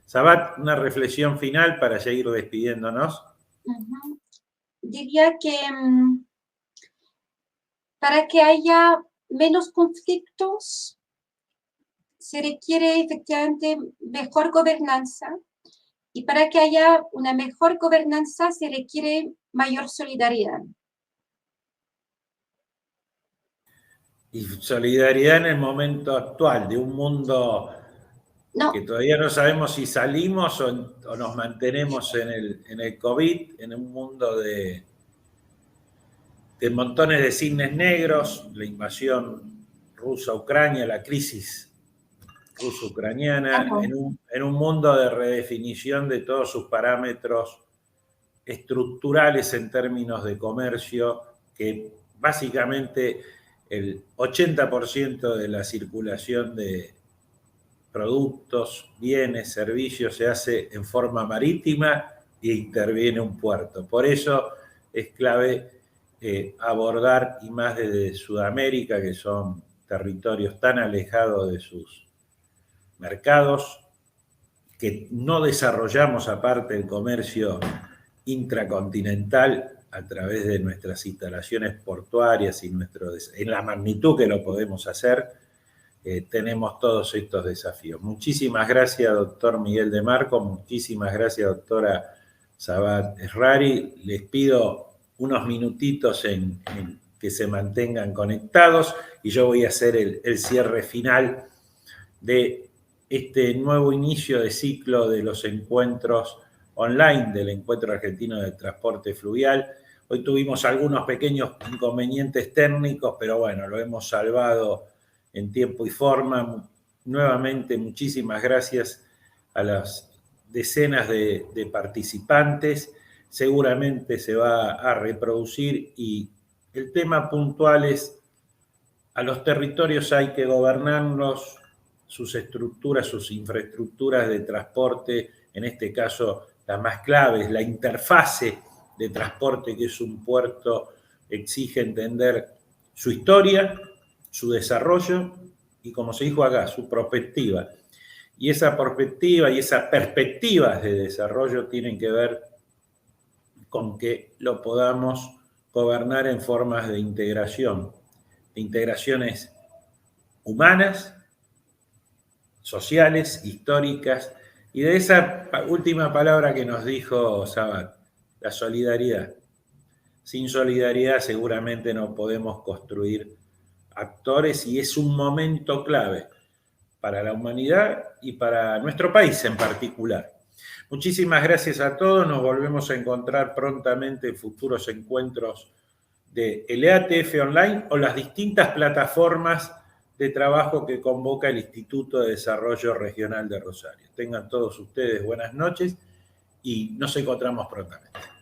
Sabat, una reflexión final para seguir despidiéndonos. Diría que para que haya menos conflictos se requiere efectivamente mejor gobernanza, y para que haya una mejor gobernanza se requiere mayor solidaridad. Y solidaridad en el momento actual, de un mundo que todavía no sabemos si salimos o nos mantenemos en el COVID, en un mundo de montones de cisnes negros, la invasión rusa a Ucrania, la crisis ruso-ucraniana, en un mundo de redefinición de todos sus parámetros estructurales en términos de comercio, que básicamente el 80% de la circulación de productos, bienes, servicios se hace en forma marítima e interviene un puerto. Por eso es clave abordar, y más desde Sudamérica, que son territorios tan alejados de sus mercados, que no desarrollamos aparte el comercio intracontinental a través de nuestras instalaciones portuarias y en la magnitud que lo podemos hacer, tenemos todos estos desafíos. Muchísimas gracias, doctor Miguel de Marco, muchísimas gracias, doctora Sabat Errari. Les pido unos minutitos en que se mantengan conectados y yo voy a hacer el cierre final de este nuevo inicio de ciclo de los encuentros online del Encuentro Argentino de Transporte Fluvial. Hoy tuvimos algunos pequeños inconvenientes técnicos, pero bueno, lo hemos salvado en tiempo y forma. Nuevamente, muchísimas gracias a las decenas de participantes. seguramente se va a reproducir, y el tema puntual es: a los territorios hay que gobernarlos, sus estructuras, sus infraestructuras de transporte, en este caso la más clave es la interfase de transporte, que es un puerto, exige entender su historia, su desarrollo y, como se dijo acá, su perspectiva. Y esa perspectiva y esas perspectivas de desarrollo tienen que ver con que lo podamos gobernar en formas de integración, de integraciones humanas, sociales, históricas, y de esa última palabra que nos dijo Sabat, la solidaridad. Sin solidaridad seguramente no podemos construir actores, y es un momento clave para la humanidad y para nuestro país en particular. Muchísimas gracias a todos, nos volvemos a encontrar prontamente en futuros encuentros de EATF Online o las distintas plataformas de trabajo que convoca el Instituto de Desarrollo Regional de Rosario. Tengan todos ustedes buenas noches y nos encontramos prontamente.